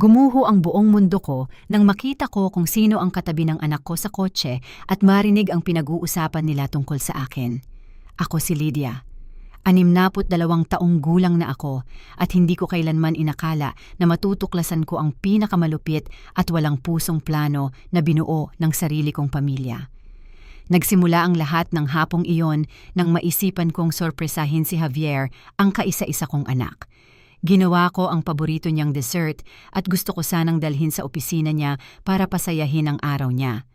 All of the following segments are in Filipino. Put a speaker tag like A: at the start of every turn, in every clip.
A: Gumuho ang buong mundo ko nang makita ko kung sino ang katabi ng anak ko sa kotse at marinig ang pinag-uusapan nila tungkol sa akin. Ako si Lydia. 62 taong gulang na ako at hindi ko kailanman inakala na matutuklasan ko ang pinakamalupit at walang pusong plano na binuo ng sarili kong pamilya. Nagsimula ang lahat ng hapong iyon nang maisipan kong sorpresahin si Javier, ang kaisa-isa kong anak. Ginawa ko ang paborito niyang dessert at gusto ko sanang dalhin sa opisina niya para pasayahin ang araw niya.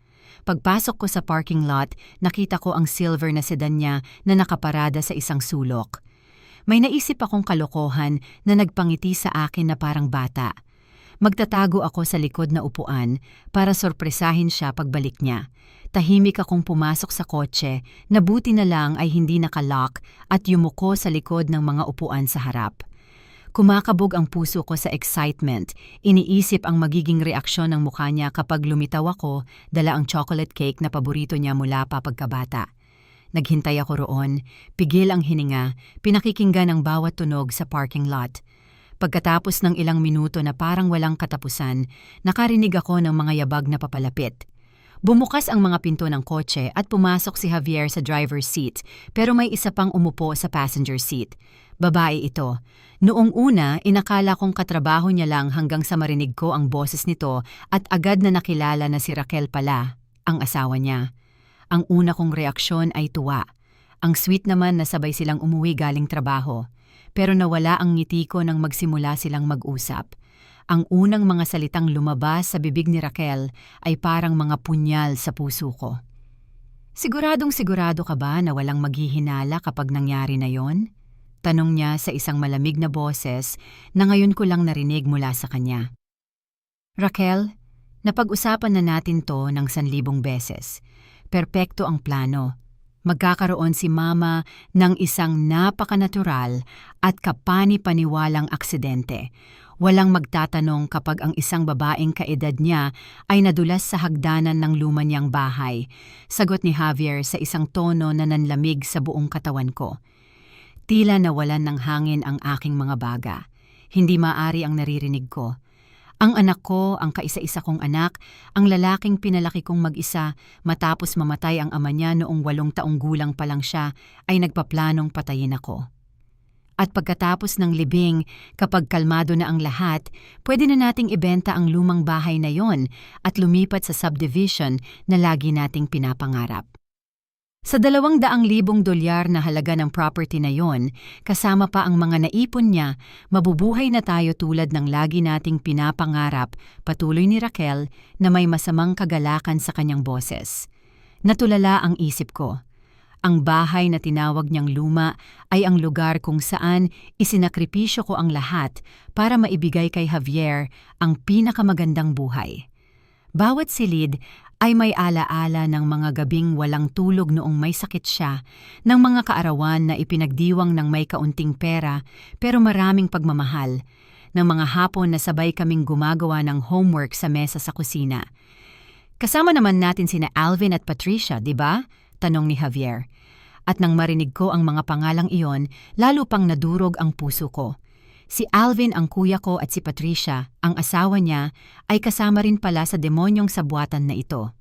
A: Pagpasok ko sa parking lot, nakita ko ang silver na sedan niya na nakaparada sa isang sulok. May naisip akong kalokohan na nagpangiti sa akin na parang bata. Magtatago ako sa likod na upuan para sorpresahin siya pagbalik niya. Tahimik akong pumasok sa kotse, na buti na lang ay hindi nakalock at yumuko sa likod ng mga upuan sa harap. Kumakabog ang puso ko sa excitement. Iniisip ang magiging reaksyon ng mukha niya kapag lumitaw ako, dala ang chocolate cake na paborito niya mula pa pagkabata. Naghintay ako roon, pigil ang hininga, pinakikinggan ang bawat tunog sa parking lot. Pagkatapos ng ilang minuto na parang walang katapusan, nakarinig ako ng mga yabag na papalapit. Bumukas ang mga pinto ng kotse at pumasok si Javier sa driver's seat, pero may isa pang umupo sa passenger seat. Babae ito. Noong una, inakala kong katrabaho niya lang hanggang sa marinig ko ang boses nito at agad na nakilala na si Raquel pala, ang asawa niya. Ang una kong reaksyon ay tuwa. Ang sweet naman na sabay silang umuwi galing trabaho. Pero nawala ang ngiti ko nang magsimula silang mag-usap. Ang unang mga salitang lumabas sa bibig ni Raquel ay parang mga punyal sa puso ko. Siguradong sigurado ka ba na walang maghihinala kapag nangyari na yon? Tanong niya sa isang malamig na boses na ngayon ko lang narinig mula sa kanya. Raquel, napag-usapan na natin to ng 1,000 beses. Perpekto ang plano. Magkakaroon si Mama ng isang napakanatural at kapani-paniwalang aksidente. Walang magtatanong kapag ang isang babaeng kaedad niya ay nadulas sa hagdanan ng luma niyang bahay. Sagot ni Javier sa isang tono na nanlamig sa buong katawan ko. Tila nawalan ng hangin ang aking mga baga. Hindi maari ang naririnig ko. Ang anak ko, ang kaisa-isa kong anak, ang lalaking pinalaki kong mag-isa matapos mamatay ang ama niya noong 8 taong gulang pa lang siya, ay nagpaplanong patayin ako. At pagkatapos ng libing, kapag kalmado na ang lahat, pwede na nating ibenta ang lumang bahay na yon at lumipat sa subdivision na lagi nating pinapangarap. Sa 200,000 dolyar na halaga ng property na yon, kasama pa ang mga naipon niya, mabubuhay na tayo tulad ng lagi nating pinapangarap, patuloy ni Raquel na may masamang kagalakan sa kanyang boses. Natulala ang isip ko. Ang bahay na tinawag niyang luma ay ang lugar kung saan isinakripisyo ko ang lahat para maibigay kay Javier ang pinakamagandang buhay. Bawat silid ay may alaala ng mga gabing walang tulog noong may sakit siya, ng mga kaarawan na ipinagdiwang ng may kaunting pera pero maraming pagmamahal, ng mga hapon na sabay kaming gumagawa ng homework sa mesa sa kusina. Kasama naman natin sina Alvin at Patricia, di ba? Tanong ni Javier. At nang marinig ko ang mga pangalang iyon, lalo pang nadurog ang puso ko. Si Alvin ang kuya ko at si Patricia, ang asawa niya, ay kasama rin pala sa demonyong sabuatan na ito.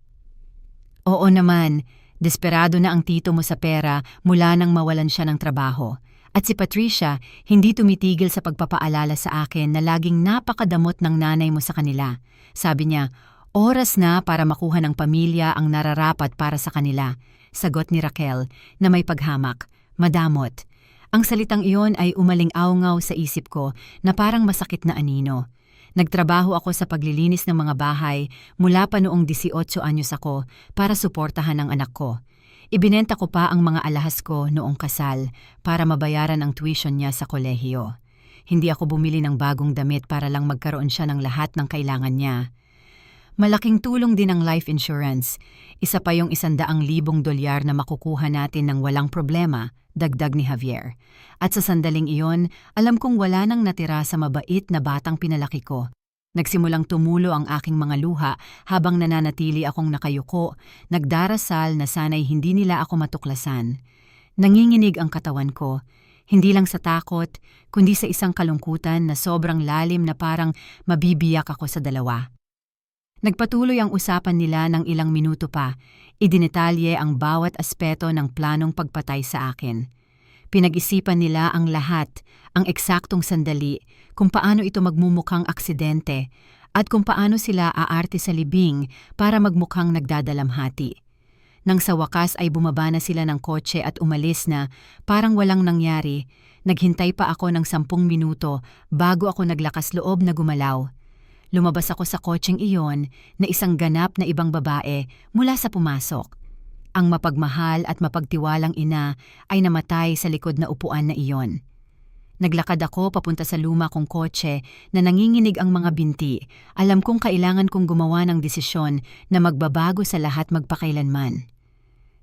A: Oo naman, desperado na ang tito mo sa pera mula nang mawalan siya ng trabaho. At si Patricia, hindi tumitigil sa pagpapaalala sa akin na laging napakadamot ng nanay mo sa kanila. Sabi niya, oras na para makuha ng pamilya ang nararapat para sa kanila. Sagot ni Raquel na may paghamak, madamot. Ang salitang iyon ay umaling-awngaw sa isip ko na parang masakit na anino. Nagtrabaho ako sa paglilinis ng mga bahay mula pa noong 18 anyos ako para suportahan ang anak ko. Ibinenta ko pa ang mga alahas ko noong kasal para mabayaran ang tuition niya sa kolehiyo. Hindi ako bumili ng bagong damit para lang magkaroon siya ng lahat ng kailangan niya. Malaking tulong din ang life insurance. Isa pa yung 100,000 dolyar na makukuha natin ng walang problema, dagdag ni Javier. At sa sandaling iyon, alam kong wala nang natira sa mabait na batang pinalaki ko. Nagsimulang tumulo ang aking mga luha habang nananatili akong nakayuko, nagdarasal na sana'y hindi nila ako matuklasan. Nanginginig ang katawan ko. Hindi lang sa takot, kundi sa isang kalungkutan na sobrang lalim na parang mabibiyak ako sa dalawa. Nagpatuloy ang usapan nila ng ilang minuto pa, idinetalye ang bawat aspeto ng planong pagpatay sa akin. Pinag-isipan nila ang lahat, ang eksaktong sandali, kung paano ito magmumukhang aksidente, at kung paano sila aarte sa libing para magmukhang nagdadalamhati. Nang sa wakas ay bumaba na sila ng kotse at umalis na, parang walang nangyari, naghintay pa ako ng 10 minuto bago ako naglakas loob na gumalaw. Lumabas ako sa kotseng iyon na isang ganap na ibang babae mula sa pumasok. Ang mapagmahal at mapagtiwalang ina ay namatay sa likod na upuan na iyon. Naglakad ako papunta sa luma kong kotse na nanginginig ang mga binti. Alam kong kailangan kong gumawa ng desisyon na magbabago sa lahat magpakailanman.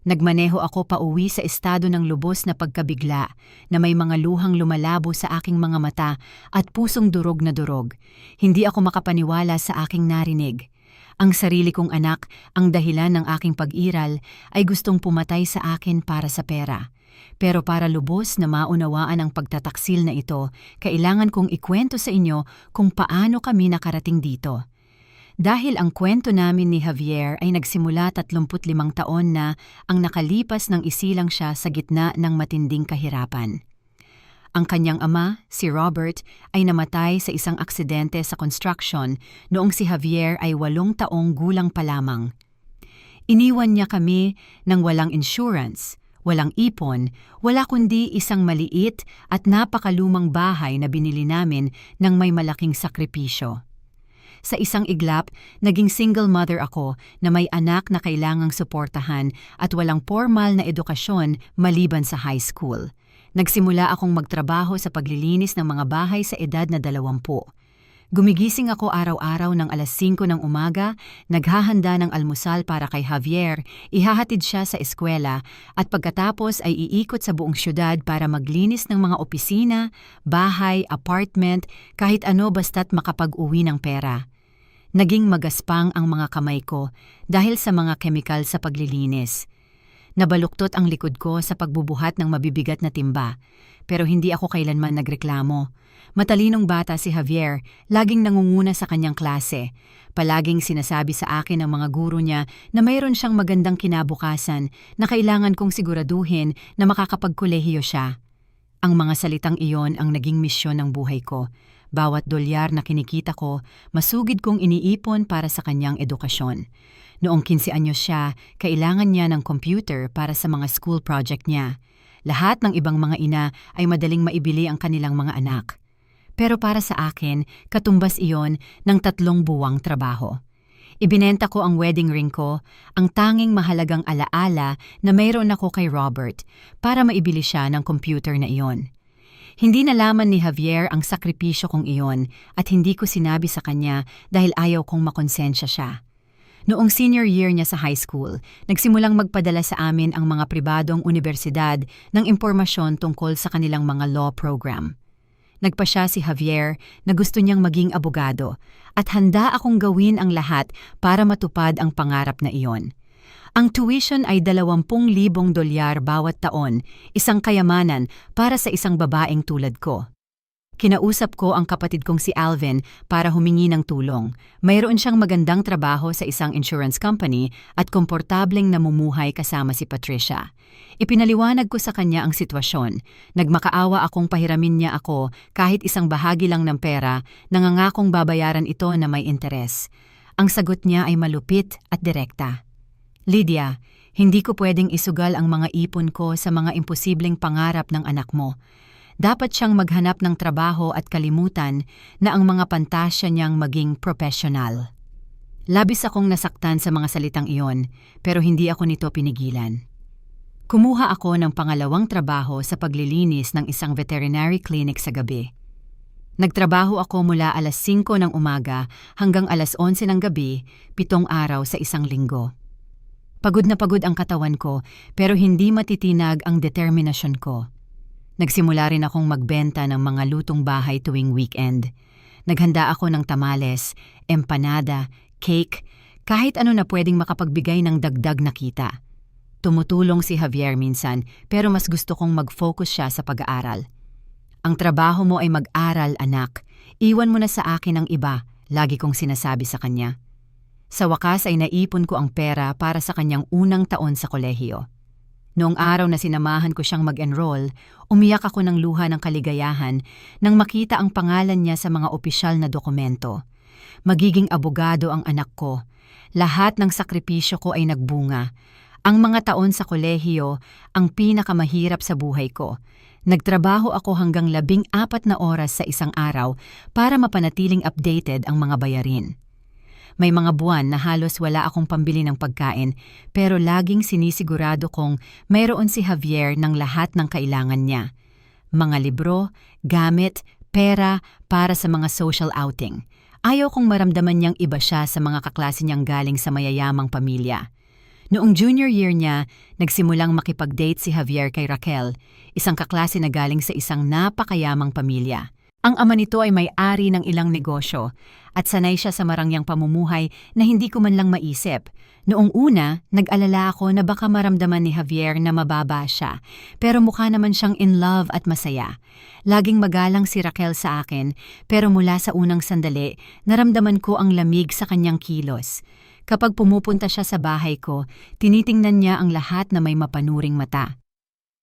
A: Nagmaneho ako pauwi sa estado ng lubos na pagkabigla na may mga luhang lumalabo sa aking mga mata at pusong durog na durog. Hindi ako makapaniwala sa aking narinig. Ang sarili kong anak, ang dahilan ng aking pag-iral, ay gustong pumatay sa akin para sa pera. Pero para lubos na maunawaan ang pagtataksil na ito, kailangan kong ikwento sa inyo kung paano kami nakarating dito. Dahil ang kwento namin ni Javier ay nagsimula 35 taon na ang nakalipas nang isilang siya sa gitna ng matinding kahirapan. Ang kanyang ama, si Robert, ay namatay sa isang aksidente sa construction noong si Javier ay 8 taong gulang pa lamang. Iniwan niya kami ng walang insurance, walang ipon, wala kundi isang maliit at napakalumang bahay na binili namin ng may malaking sakripisyo. Sa isang iglap, naging single mother ako na may anak na kailangang suportahan at walang formal na edukasyon maliban sa high school. Nagsimula akong magtrabaho sa paglilinis ng mga bahay sa edad na 20. Gumigising ako araw-araw ng 5:00 ng umaga, naghahanda ng almusal para kay Javier, ihahatid siya sa eskwela at pagkatapos ay iikot sa buong syudad para maglinis ng mga opisina, bahay, apartment, kahit ano basta't makapag-uwi ng pera. Naging magaspang ang mga kamay ko dahil sa mga kemikal sa paglilinis. Nabaluktot ang likod ko sa pagbubuhat ng mabibigat na timba, pero hindi ako kailanman nagreklamo. Matalinong bata si Javier, laging nangunguna sa kanyang klase. Palaging sinasabi sa akin ng mga guro niya na mayroon siyang magandang kinabukasan na kailangan kong siguraduhin na makakapagkolehiyo siya. Ang mga salitang iyon ang naging misyon ng buhay ko. Bawat dolyar na kinikita ko, masugid kong iniipon para sa kanyang edukasyon. Noong 15 anyos siya, kailangan niya ng computer para sa mga school project niya. Lahat ng ibang mga ina ay madaling maibili ang kanilang mga anak. Pero para sa akin, katumbas iyon ng 3 buwang trabaho. Ibinenta ko ang wedding ring ko, ang tanging mahalagang alaala na mayroon ako kay Robert, para maibili siya ng computer na iyon. Hindi nalaman ni Javier ang sakripisyo kong iyon at hindi ko sinabi sa kanya dahil ayaw kong makonsensya siya. Noong senior year niya sa high school, nagsimulang magpadala sa amin ang mga pribadong unibersidad ng impormasyon tungkol sa kanilang mga law program. Nagpa siya si Javier na gusto niyang maging abogado at handa akong gawin ang lahat para matupad ang pangarap na iyon. Ang tuition ay 20,000 dolyar bawat taon, isang kayamanan para sa isang babaeng tulad ko. Kinausap ko ang kapatid kong si Alvin para humingi ng tulong. Mayroon siyang magandang trabaho sa isang insurance company at komportableng namumuhay kasama si Patricia. Ipinaliwanag ko sa kanya ang sitwasyon. Nagmakaawa akong pahiramin niya ako kahit isang bahagi lang ng pera, nangangakong babayaran ito na may interes. Ang sagot niya ay malupit at direkta. Lydia, hindi ko pwedeng isugal ang mga ipon ko sa mga imposibleng pangarap ng anak mo. Dapat siyang maghanap ng trabaho at kalimutan na ang mga pantasya niyang maging professional. Labis akong nasaktan sa mga salitang iyon, pero hindi ako nito pinigilan. Kumuha ako ng pangalawang trabaho sa paglilinis ng isang veterinary clinic sa gabi. Nagtrabaho ako mula 5:00 ng umaga hanggang 11:00 ng gabi, 7 araw sa isang linggo. Pagod na pagod ang katawan ko, pero hindi matitinag ang determinasyon ko. Nagsimula rin akong magbenta ng mga lutong bahay tuwing weekend. Naghanda ako ng tamales, empanada, cake, kahit ano na pwedeng makapagbigay ng dagdag na kita. Tumutulong si Javier minsan, pero mas gusto kong mag-focus siya sa pag-aaral. Ang trabaho mo ay mag-aral, anak. Iwan mo na sa akin ang iba, lagi kong sinasabi sa kanya. Sa wakas ay naipon ko ang pera para sa kanyang unang taon sa kolehiyo. Noong araw na sinamahan ko siyang mag-enroll, umiyak ako ng luha ng kaligayahan nang makita ang pangalan niya sa mga opisyal na dokumento. Magiging abogado ang anak ko. Lahat ng sakripisyo ko ay nagbunga. Ang mga taon sa kolehiyo, ang pinakamahirap sa buhay ko. Nagtrabaho ako hanggang 14 na oras sa isang araw para mapanatiling updated ang mga bayarin. May mga buwan na halos wala akong pambili ng pagkain, pero laging sinisigurado kong mayroon si Javier ng lahat ng kailangan niya. Mga libro, gamit, pera para sa mga social outing. Ayaw kong maramdaman niyang iba siya sa mga kaklase niyang galing sa mayayamang pamilya. Noong junior year niya, nagsimulang makipag-date si Javier kay Raquel, isang kaklase na galing sa isang napakayamang pamilya. Ang ama nito ay may-ari ng ilang negosyo at sanay siya sa marangyang pamumuhay na hindi ko man lang maisip. Noong una, nag-alala ako na baka maramdaman ni Javier na mababa siya, pero mukha naman siyang in love at masaya. Laging magalang si Raquel sa akin, pero mula sa unang sandali, naramdaman ko ang lamig sa kanyang kilos. Kapag pumupunta siya sa bahay ko, tinitingnan niya ang lahat na may mapanuring mata.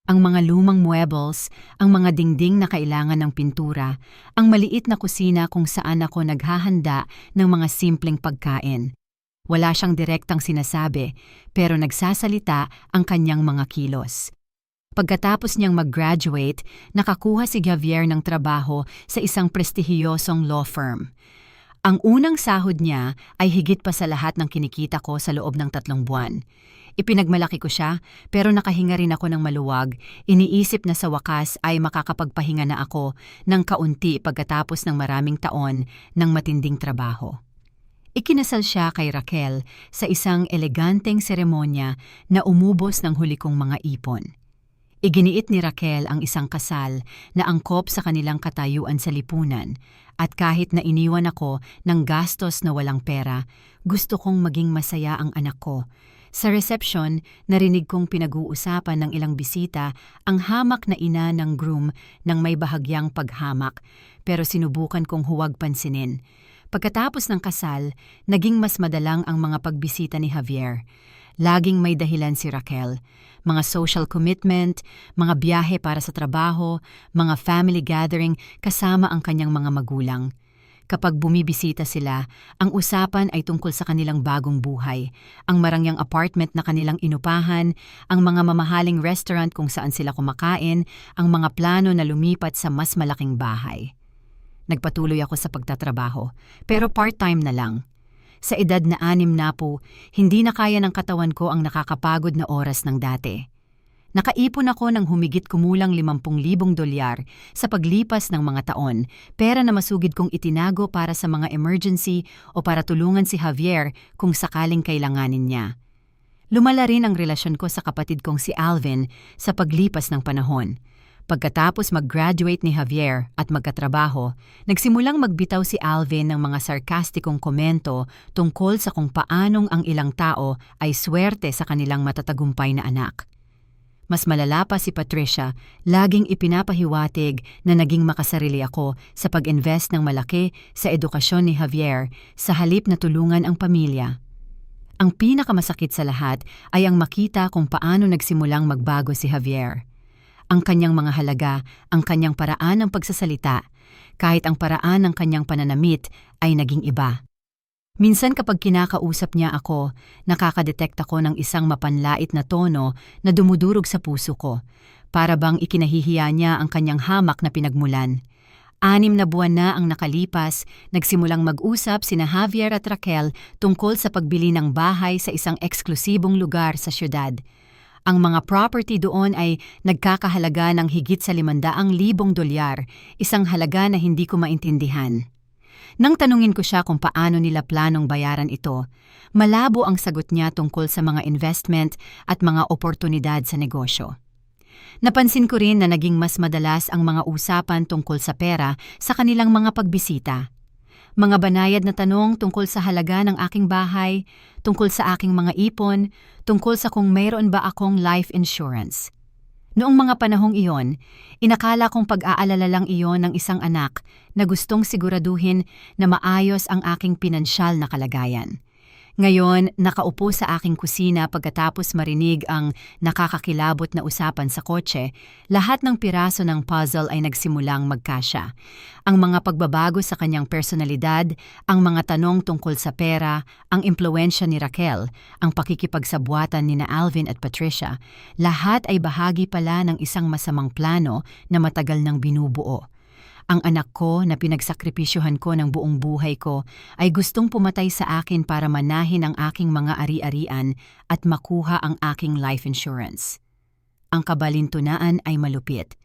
A: Ang mga lumang muebles, ang mga dingding na kailangan ng pintura, ang maliit na kusina kung saan ako naghahanda ng mga simpleng pagkain. Wala siyang direktang sinasabi, pero nagsasalita ang kanyang mga kilos. Pagkatapos niyang mag-graduate, nakakuha si Javier ng trabaho sa isang prestihiyosong law firm. Ang unang sahod niya ay higit pa sa lahat ng kinikita ko sa loob ng 3 buwan. Ipinagmalaki ko siya, pero nakahinga rin ako ng maluwag. Iniisip na sa wakas ay makakapagpahinga na ako ng kaunti pagkatapos ng maraming taon ng matinding trabaho. Ikinasal siya kay Raquel sa isang eleganteng seremonya na umubos ng huli kong mga ipon. Iginiit ni Raquel ang isang kasal na angkop sa kanilang katayuan sa lipunan, at kahit na iniwan ako ng gastos na walang pera, gusto kong maging masaya ang anak ko. Sa reception, narinig kong pinag-uusapan ng ilang bisita ang hamak na ina ng groom ng may bahagyang paghamak, pero sinubukan kong huwag pansinin. Pagkatapos ng kasal, naging mas madalang ang mga pagbisita ni Javier. Laging may dahilan si Raquel. Mga social commitment, mga biyahe para sa trabaho, mga family gathering kasama ang kanyang mga magulang. Kapag bumibisita sila, ang usapan ay tungkol sa kanilang bagong buhay, ang marangyang apartment na kanilang inupahan, ang mga mamahaling restaurant kung saan sila kumakain, ang mga plano na lumipat sa mas malaking bahay. Nagpatuloy ako sa pagtatrabaho, pero part-time na lang. Sa edad na 60 na po, hindi na kaya ng katawan ko ang nakakapagod na oras ng dati. Nakaipon ako ng humigit kumulang 50,000 dolyar sa paglipas ng mga taon, pera na masugid kong itinago para sa mga emergency o para tulungan si Javier kung sakaling kailanganin niya. Lumala rin ang relasyon ko sa kapatid kong si Alvin sa paglipas ng panahon. Pagkatapos mag-graduate ni Javier at magkatrabaho, nagsimulang magbitaw si Alvin ng mga sarkastikong komento tungkol sa kung paanong ang ilang tao ay swerte sa kanilang matatagumpay na anak. Mas malala pa si Patricia, laging ipinapahiwatig na naging makasarili ako sa pag-invest ng malaki sa edukasyon ni Javier sa halip na tulungan ang pamilya. Ang pinakamasakit sa lahat ay ang makita kung paano nagsimulang magbago si Javier. Ang kanyang mga halaga, ang kanyang paraan ng pagsasalita, kahit ang paraan ng kanyang pananamit ay naging iba. Minsan kapag kinakausap niya ako, nakakadetect ako ng isang mapanlait na tono na dumudurog sa puso ko, para bang ikinahihiya niya ang kanyang hamak na pinagmulan. 6 na buwan na ang nakalipas, nagsimulang mag-usap sina Javier at Raquel tungkol sa pagbili ng bahay sa isang eksklusibong lugar sa syudad. Ang mga property doon ay nagkakahalaga ng higit sa 500,000 dolyar, isang halaga na hindi ko maintindihan. Nang tanungin ko siya kung paano nila planong bayaran ito, malabo ang sagot niya tungkol sa mga investment at mga oportunidad sa negosyo. Napansin ko rin na naging mas madalas ang mga usapan tungkol sa pera sa kanilang mga pagbisita. Mga banayad na tanong tungkol sa halaga ng aking bahay, tungkol sa aking mga ipon, tungkol sa kung mayroon ba akong life insurance. Noong mga panahong iyon, inakala kong pag-aalala lang iyon ng isang anak na gustong siguraduhin na maayos ang aking pinansyal na kalagayan. Ngayon, nakaupo sa aking kusina pagkatapos marinig ang nakakakilabot na usapan sa kotse, lahat ng piraso ng puzzle ay nagsimulang magkasya. Ang mga pagbabago sa kanyang personalidad, ang mga tanong tungkol sa pera, ang impluwensya ni Raquel, ang pakikipagsabuatan ni Alvin at Patricia, lahat ay bahagi pala ng isang masamang plano na matagal nang binubuo. Ang anak ko na pinagsakripisyohan ko ng buong buhay ko ay gustong pumatay sa akin para manahin ang aking mga ari-arian at makuha ang aking life insurance. Ang kabalintunaan ay malupit.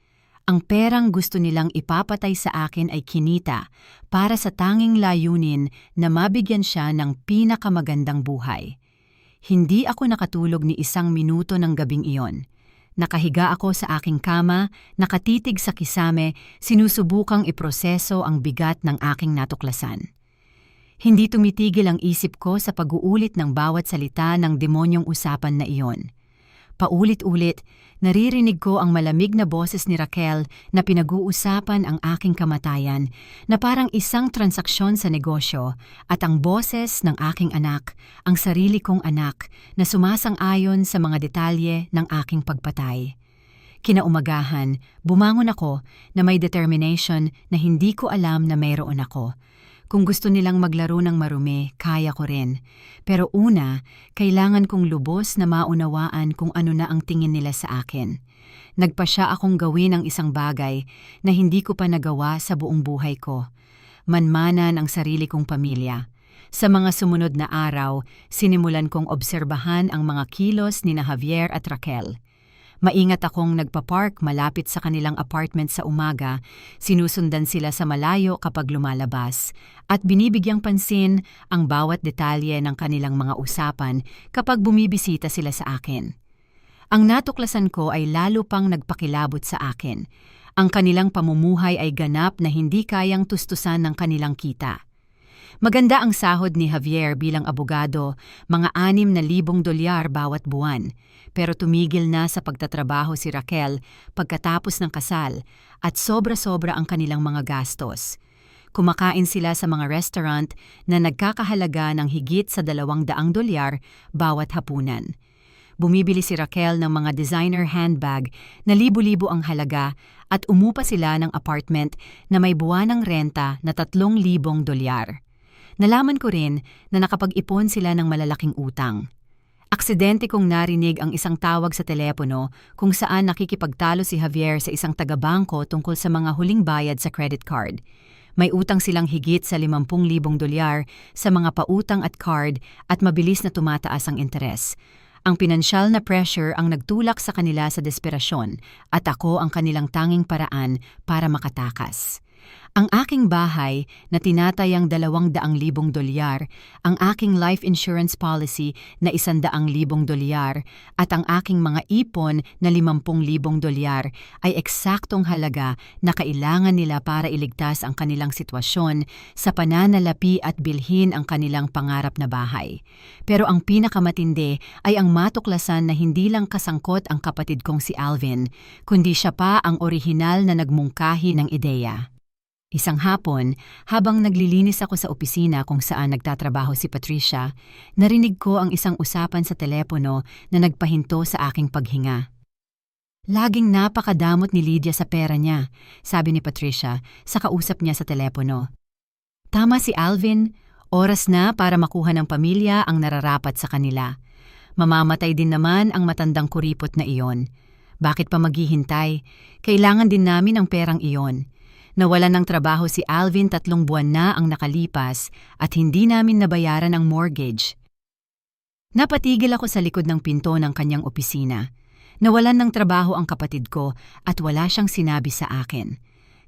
A: Ang perang gusto nilang ipapatay sa akin ay kinita para sa tanging layunin na mabigyan siya ng pinakamagandang buhay. Hindi ako nakatulog ni isang minuto ng gabing iyon. Nakahiga ako sa aking kama, nakatitig sa kisame, sinusubukang iproseso ang bigat ng aking natuklasan. Hindi tumitigil ang isip ko sa pag-uulit ng bawat salita ng demonyong usapan na iyon. Paulit-ulit, naririnig ko ang malamig na boses ni Raquel na pinag-uusapan ang aking kamatayan na parang isang transaksyon sa negosyo at ang boses ng aking anak, ang sarili kong anak na sumasang-ayon sa mga detalye ng aking pagpatay. Kinaumagahan, bumangon ako na may determination na hindi ko alam na mayroon ako. Kung gusto nilang maglaro ng marumi, kaya ko rin. Pero una, kailangan kong lubos na maunawaan kung ano na ang tingin nila sa akin. Nagpasya akong gawin ang isang bagay na hindi ko pa nagawa sa buong buhay ko. Manmanan ang sarili kong pamilya. Sa mga sumunod na araw, sinimulan kong obserbahan ang mga kilos ni Javier at Raquel. Maingat akong nagpa-park malapit sa kanilang apartment sa umaga, sinusundan sila sa malayo kapag lumalabas, at binibigyang pansin ang bawat detalye ng kanilang mga usapan kapag bumibisita sila sa akin. Ang natuklasan ko ay lalo pang nagpakilabot sa akin. Ang kanilang pamumuhay ay ganap na hindi kayang tustusan ng kanilang kita. Maganda ang sahod ni Javier bilang abogado, mga $6,000 bawat buwan. Pero tumigil na sa pagtatrabaho si Raquel pagkatapos ng kasal at sobra-sobra ang kanilang mga gastos. Kumakain sila sa mga restaurant na nagkakahalaga ng higit sa $200 bawat hapunan. Bumibili si Raquel ng mga designer handbag na libo-libo ang halaga at umupa sila ng apartment na may buwanang renta na $3,000. Nalaman ko rin na nakapag-ipon sila ng malalaking utang. Aksidente kong narinig ang isang tawag sa telepono kung saan nakikipagtalo si Javier sa isang taga-bangko tungkol sa mga huling bayad sa credit card. May utang silang higit sa $50,000 sa mga pautang at card at mabilis na tumataas ang interes. Ang pinansyal na pressure ang nagtulak sa kanila sa desperasyon at ako ang kanilang tanging paraan para makatakas. Ang aking bahay na tinatayang $200,000, ang aking life insurance policy na $100,000 at ang aking mga ipon na $50,000 ay eksaktong halaga na kailangan nila para iligtas ang kanilang sitwasyon sa pananalapi at bilhin ang kanilang pangarap na bahay. Pero ang pinakamatindi ay ang matuklasan na hindi lang kasangkot ang kapatid kong si Alvin, kundi siya pa ang orihinal na nagmungkahi ng ideya. Isang hapon, habang naglilinis ako sa opisina kung saan nagtatrabaho si Patricia, narinig ko ang isang usapan sa telepono na nagpahinto sa aking paghinga. Laging napakadamot ni Lydia sa pera niya, sabi ni Patricia sa kausap niya sa telepono. Tama si Alvin, oras na para makuha ng pamilya ang nararapat sa kanila. Mamamatay din naman ang matandang kuripot na iyon. Bakit pa maghihintay? Kailangan din namin ang perang iyon. Nawalan ng trabaho si Alvin 3 buwan na ang nakalipas at hindi namin nabayaran ang mortgage. Napatigil ako sa likod ng pinto ng kanyang opisina. Nawalan ng trabaho ang kapatid ko at wala siyang sinabi sa akin.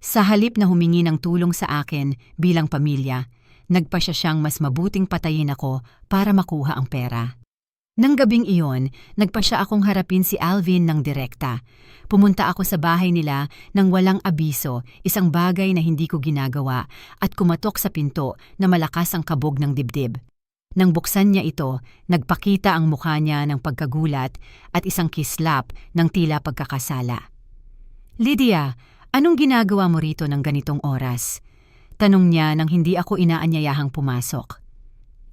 A: Sa halip na humingi ng tulong sa akin bilang pamilya, nagpasya siyang mas mabuting patayin ako para makuha ang pera. Nang gabing iyon, nagpa siya akong harapin si Alvin ng direkta. Pumunta ako sa bahay nila nang walang abiso, isang bagay na hindi ko ginagawa, at kumatok sa pinto na malakas ang kabog ng dibdib. Nang buksan niya ito, nagpakita ang mukha niya ng pagkagulat at isang kislap ng tila pagkakasala. "Lydia, anong ginagawa mo rito ng ganitong oras?" Tanong niya nang hindi ako inaanyayahang pumasok.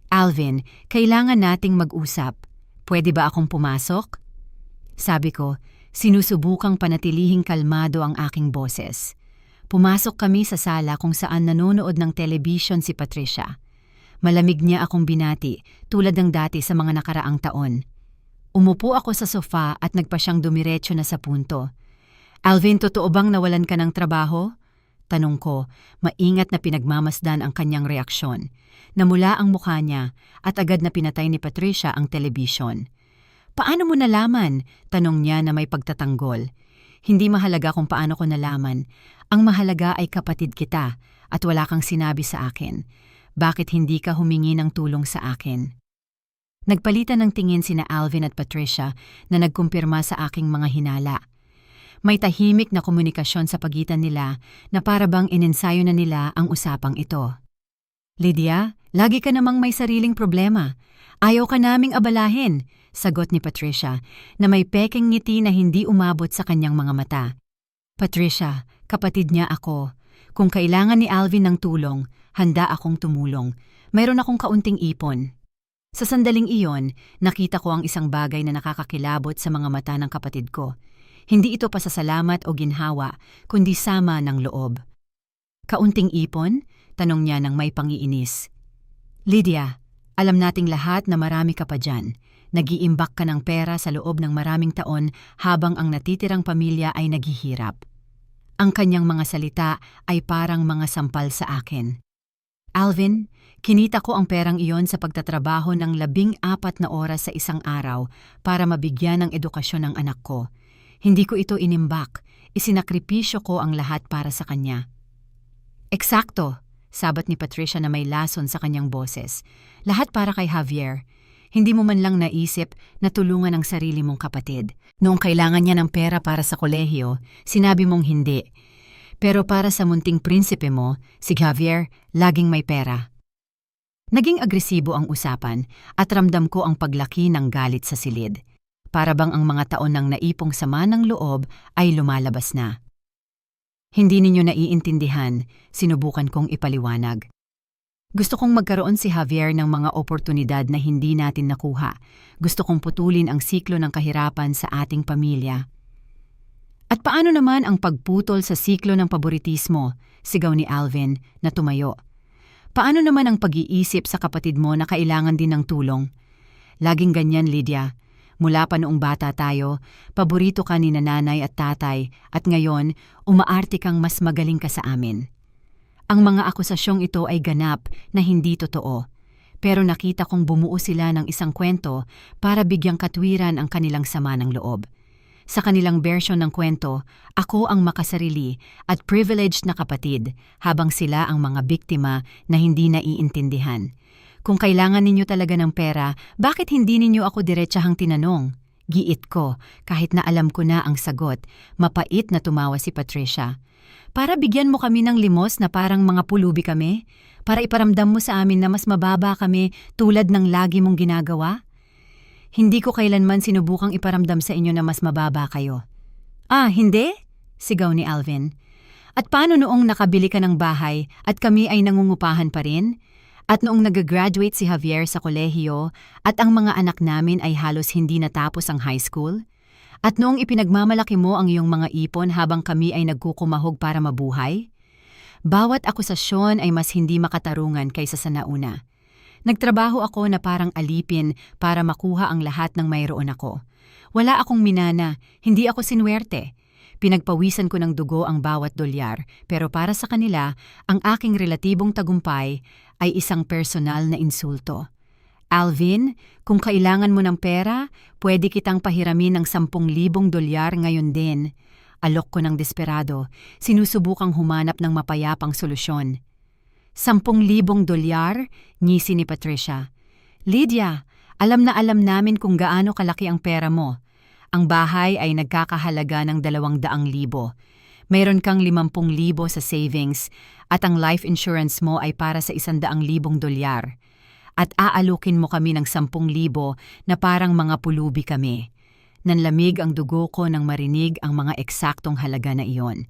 A: "Alvin, kailangan nating mag-usap. Pwede ba akong pumasok?" Sabi ko, sinusubukang panatilihing kalmado ang aking boses. Pumasok kami sa sala kung saan nanonood ng telebisyon si Patricia. Malamig niya akong binati tulad ng dati sa mga nakaraang taon. Umupo ako sa sofa at nagpa siyang dumiretso na sa punto. "Alvin, totoo bang nawalan ka ng trabaho?" Tanong ko, maingat na pinagmamasdan ang kanyang reaksyon. Namula ang mukha niya at agad na pinatay ni Patricia ang telebisyon. "Paano mo nalaman?" Tanong niya na may pagtatanggol. "Hindi mahalaga kung paano ko nalaman. Ang mahalaga ay kapatid kita at wala kang sinabi sa akin. Bakit hindi ka humingi ng tulong sa akin?" Nagpalitan ng tingin sina Alvin at Patricia na nagkumpirma sa aking mga hinala. May tahimik na komunikasyon sa pagitan nila na para bang inensayo na nila ang usapang ito. "Lydia, lagi ka namang may sariling problema. Ayaw ka naming abalahin," sagot ni Patricia na may pekeng ngiti na hindi umabot sa kanyang mga mata. "Patricia, kapatid niya ako. Kung kailangan ni Alvin ng tulong, handa akong tumulong. Mayroon akong kaunting ipon." Sa sandaling iyon, nakita ko ang isang bagay na nakakakilabot sa mga mata ng kapatid ko. Hindi ito pasasalamat o ginhawa, kundi sama ng loob. "Kaunting ipon?" Tanong niya nang may pangiinis. "Lydia, alam nating lahat na marami ka pa dyan. Nag-iimbak ka ng pera sa loob ng maraming taon habang ang natitirang pamilya ay naghihirap." Ang kanyang mga salita ay parang mga sampal sa akin. "Alvin, kinita ko ang perang iyon sa pagtatrabaho ng 14 na oras sa isang araw para mabigyan ng edukasyon ng anak ko. Hindi ko ito inimbak, isinakripisyo ko ang lahat para sa kanya." "Eksakto," sabat ni Patricia na may lason sa kanyang boses. "Lahat para kay Javier. Hindi mo man lang naisip na tulungan ang sarili mong kapatid. Noong kailangan niya ng pera para sa kolehiyo, sinabi mong hindi. Pero para sa munting prinsipe mo, si Javier, laging may pera." Naging agresibo ang usapan at ramdam ko ang paglaki ng galit sa silid. Para bang ang mga taon ng naipong sama ng loob ay lumalabas na. "Hindi ninyo naiintindihan," sinubukan kong ipaliwanag. "Gusto kong magkaroon si Javier ng mga oportunidad na hindi natin nakuha. Gusto kong putulin ang siklo ng kahirapan sa ating pamilya." "At paano naman ang pagputol sa siklo ng paboritismo?" sigaw ni Alvin na tumayo. "Paano naman ang pag-iisip sa kapatid mo na kailangan din ng tulong? Laging ganyan, Lydia. Mula pa noong bata tayo, paborito ka ni nanay at tatay at ngayon, umaarte kang mas magaling ka sa amin." Ang mga akusasyong ito ay ganap na hindi totoo. Pero nakita kong bumuo sila ng isang kwento para bigyang katwiran ang kanilang sama ng loob. Sa kanilang bersyon ng kwento, ako ang makasarili at privileged na kapatid habang sila ang mga biktima na hindi naiintindihan. "Kung kailangan ninyo talaga ng pera, bakit hindi ninyo ako diretsahang tinanong?" Giit ko, kahit na alam ko na ang sagot. Mapait na tumawa si Patricia. "Para bigyan mo kami ng limos na parang mga pulubi kami? Para iparamdam mo sa amin na mas mababa kami tulad ng lagi mong ginagawa? Hindi ko kailanman sinubukang iparamdam sa inyo na mas mababa kayo." "Ah, hindi?" sigaw ni Alvin. "At paano noong nakabili ka ng bahay at kami ay nangungupahan pa rin? At noong nag-graduate si Javier sa kolehiyo at ang mga anak namin ay halos hindi natapos ang high school? At noong ipinagmamalaki mo ang iyong mga ipon habang kami ay nagkukumahog para mabuhay? Bawat akusasyon ay mas hindi makatarungan kaysa sa nauna. Nagtrabaho ako na parang alipin para makuha ang lahat ng mayroon ako. Wala akong minana, hindi ako sinwerte. Pinagpawisan ko ng dugo ang bawat dolyar, pero para sa kanila, ang aking relatibong tagumpay ay isang personal na insulto. "Alvin, kung kailangan mo ng pera, pwede kitang pahiramin ng 10,000 dolyar ngayon din." Alok ko ng desperado, sinusubukang humanap ng mapayapang solusyon. 10,000 dolyar? Ngisi ni Patricia. "Lydia, Alam namin kung gaano kalaki ang pera mo. Ang bahay ay nagkakahalaga ng 200,000. Mayroon kang 50,000 sa savings at ang life insurance mo ay para sa 100,000 dolyar. At aalukin mo kami ng 10,000 na parang mga pulubi kami. Nanlamig ang dugo ko nang marinig ang mga eksaktong halaga na iyon.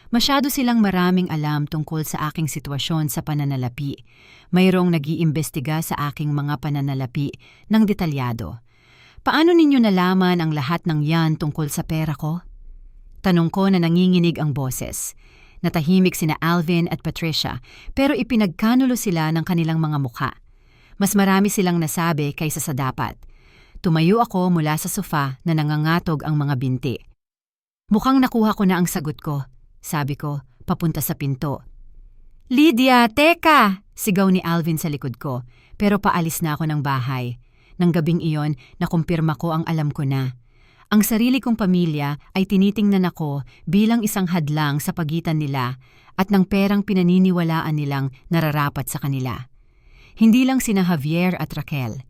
A: Masyado silang maraming alam tungkol sa aking sitwasyon sa pananalapi. Mayroong nag-iimbestiga sa aking mga pananalapi ng detalyado. Paano ninyo nalaman ang lahat ng yan tungkol sa pera ko? Tanong ko na nanginginig ang boses. Natahimik sina Alvin at Patricia pero ipinagkanulo sila ng kanilang mga mukha. Mas marami silang nasabi kaysa sa dapat. Tumayo ako mula sa sofa na nangangatog ang mga binti. Mukhang nakuha ko na ang sagot ko, sabi ko, papunta sa pinto. Lydia, teka! Sigaw ni Alvin sa likod ko, pero paalis na ako ng bahay. Nang gabing iyon, nakumpirma ko ang alam ko na. Ang sarili kong pamilya ay tinitingnan ako bilang isang hadlang sa pagitan nila at ng perang pinaniniwalaan nilang nararapat sa kanila. Hindi lang sina Javier at Raquel.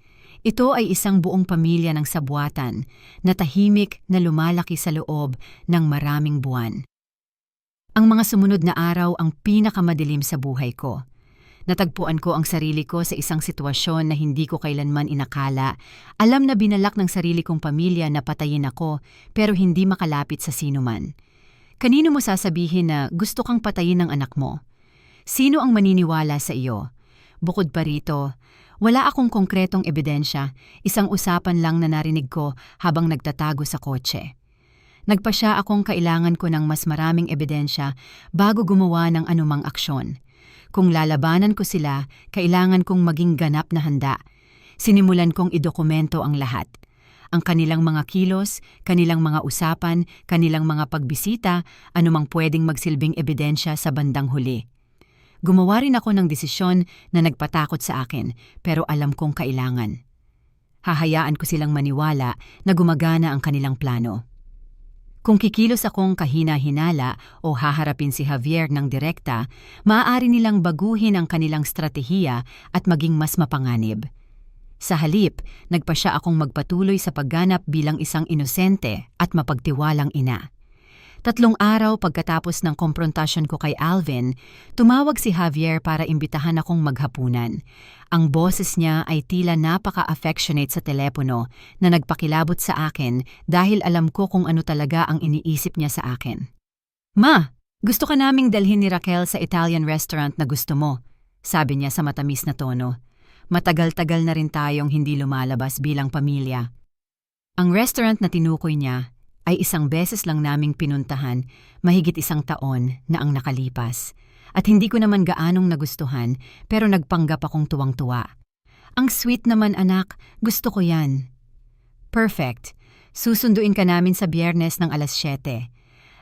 A: Ito ay isang buong pamilya ng sabwatan na tahimik na lumalaki sa loob ng maraming buwan. Ang mga sumunod na araw ang pinakamadilim sa buhay ko. Natagpuan ko ang sarili ko sa isang sitwasyon na hindi ko kailanman inakala. Alam na binalak ng sarili kong pamilya na patayin ako pero hindi makalapit sa sino man. Kanino mo sasabihin na gusto kang patayin ng anak mo? Sino ang maniniwala sa iyo? Bukod pa rito, wala akong konkretong ebidensya, isang usapan lang na narinig ko habang nagtatago sa kotse. Nagpasya akong kailangan ko ng mas maraming ebidensya bago gumawa ng anumang aksyon. Kung lalabanan ko sila, kailangan kong maging ganap na handa. Sinimulan kong idokumento ang lahat. Ang kanilang mga kilos, kanilang mga usapan, kanilang mga pagbisita, anumang pwedeng magsilbing ebidensya sa bandang huli. Gumawa rin ako ng desisyon na nagpatakot sa akin, pero alam kong kailangan. Hahayaan ko silang maniwala na gumagana ang kanilang plano. Kung kikilos akong kahina-hinala o haharapin si Javier ng direkta, maaari nilang baguhin ang kanilang stratehiya at maging mas mapanganib. Sa halip, nagpasya akong magpatuloy sa pagganap bilang isang inosente at mapagtiwalang ina. 3 araw pagkatapos ng komprontasyon ko kay Alvin, tumawag si Javier para imbitahan akong maghapunan. Ang boses niya ay tila napaka-affectionate sa telepono na nagpakilabot sa akin dahil alam ko kung ano talaga ang iniisip niya sa akin. Ma, gusto ka naming dalhin ni Raquel sa Italian restaurant na gusto mo, sabi niya sa matamis na tono. Matagal-tagal na rin tayong hindi lumalabas bilang pamilya. Ang restaurant na tinukoy niya ay isang beses lang naming pinuntahan, mahigit 1 taon na ang nakalipas. At hindi ko naman gaanong nagustuhan, pero nagpanggap akong tuwang-tuwa. Ang sweet naman anak, gusto ko yan. Perfect. Susunduin ka namin sa Biyernes ng 7:00.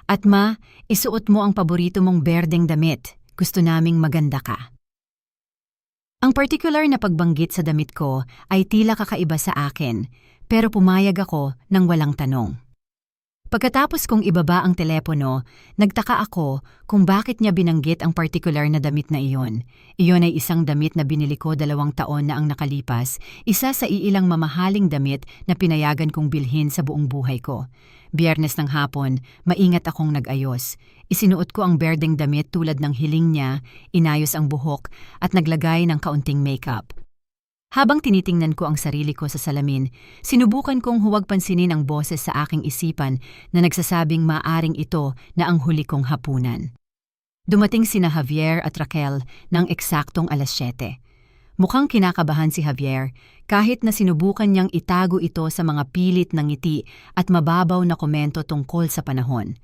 A: At ma, isuot mo ang paborito mong berdeng damit. Gusto naming maganda ka. Ang particular na pagbanggit sa damit ko ay tila kakaiba sa akin, pero pumayag ako nang walang tanong. Pagkatapos kong ibaba ang telepono, nagtaka ako kung bakit niya binanggit ang particular na damit na iyon. Iyon ay isang damit na binili ko 2 taon na ang nakalipas, isa sa iilang mamahaling damit na pinayagan kong bilhin sa buong buhay ko. Biyernes ng hapon, maingat akong nag-ayos. Isinuot ko ang berdeng damit tulad ng hiling niya, inayos ang buhok at naglagay ng kaunting makeup. Habang tinitingnan ko ang sarili ko sa salamin, sinubukan kong huwag pansinin ang boses sa aking isipan na nagsasabing maaring ito na ang huli kong hapunan. Dumating sina Javier at Raquel ng eksaktong 7:00. Mukhang kinakabahan si Javier kahit na sinubukan niyang itago ito sa mga pilit ng ngiti at mababaw na komento tungkol sa panahon.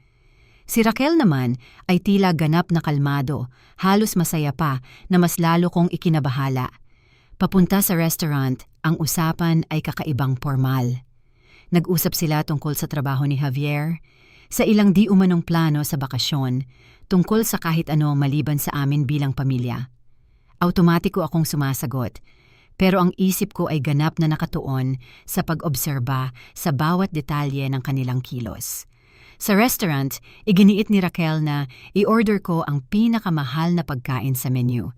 A: Si Raquel naman ay tila ganap na kalmado, halos masaya pa na mas lalo kong ikinabahala. Papunta sa restaurant, ang usapan ay kakaibang formal. Nag-usap sila tungkol sa trabaho ni Javier, sa ilang di umanong plano sa bakasyon, tungkol sa kahit ano maliban sa amin bilang pamilya. Automatiko akong sumasagot, pero ang isip ko ay ganap na nakatuon sa pag-obserba sa bawat detalye ng kanilang kilos. Sa restaurant, iginiit ni Raquel na i-order ko ang pinakamahal na pagkain sa menu.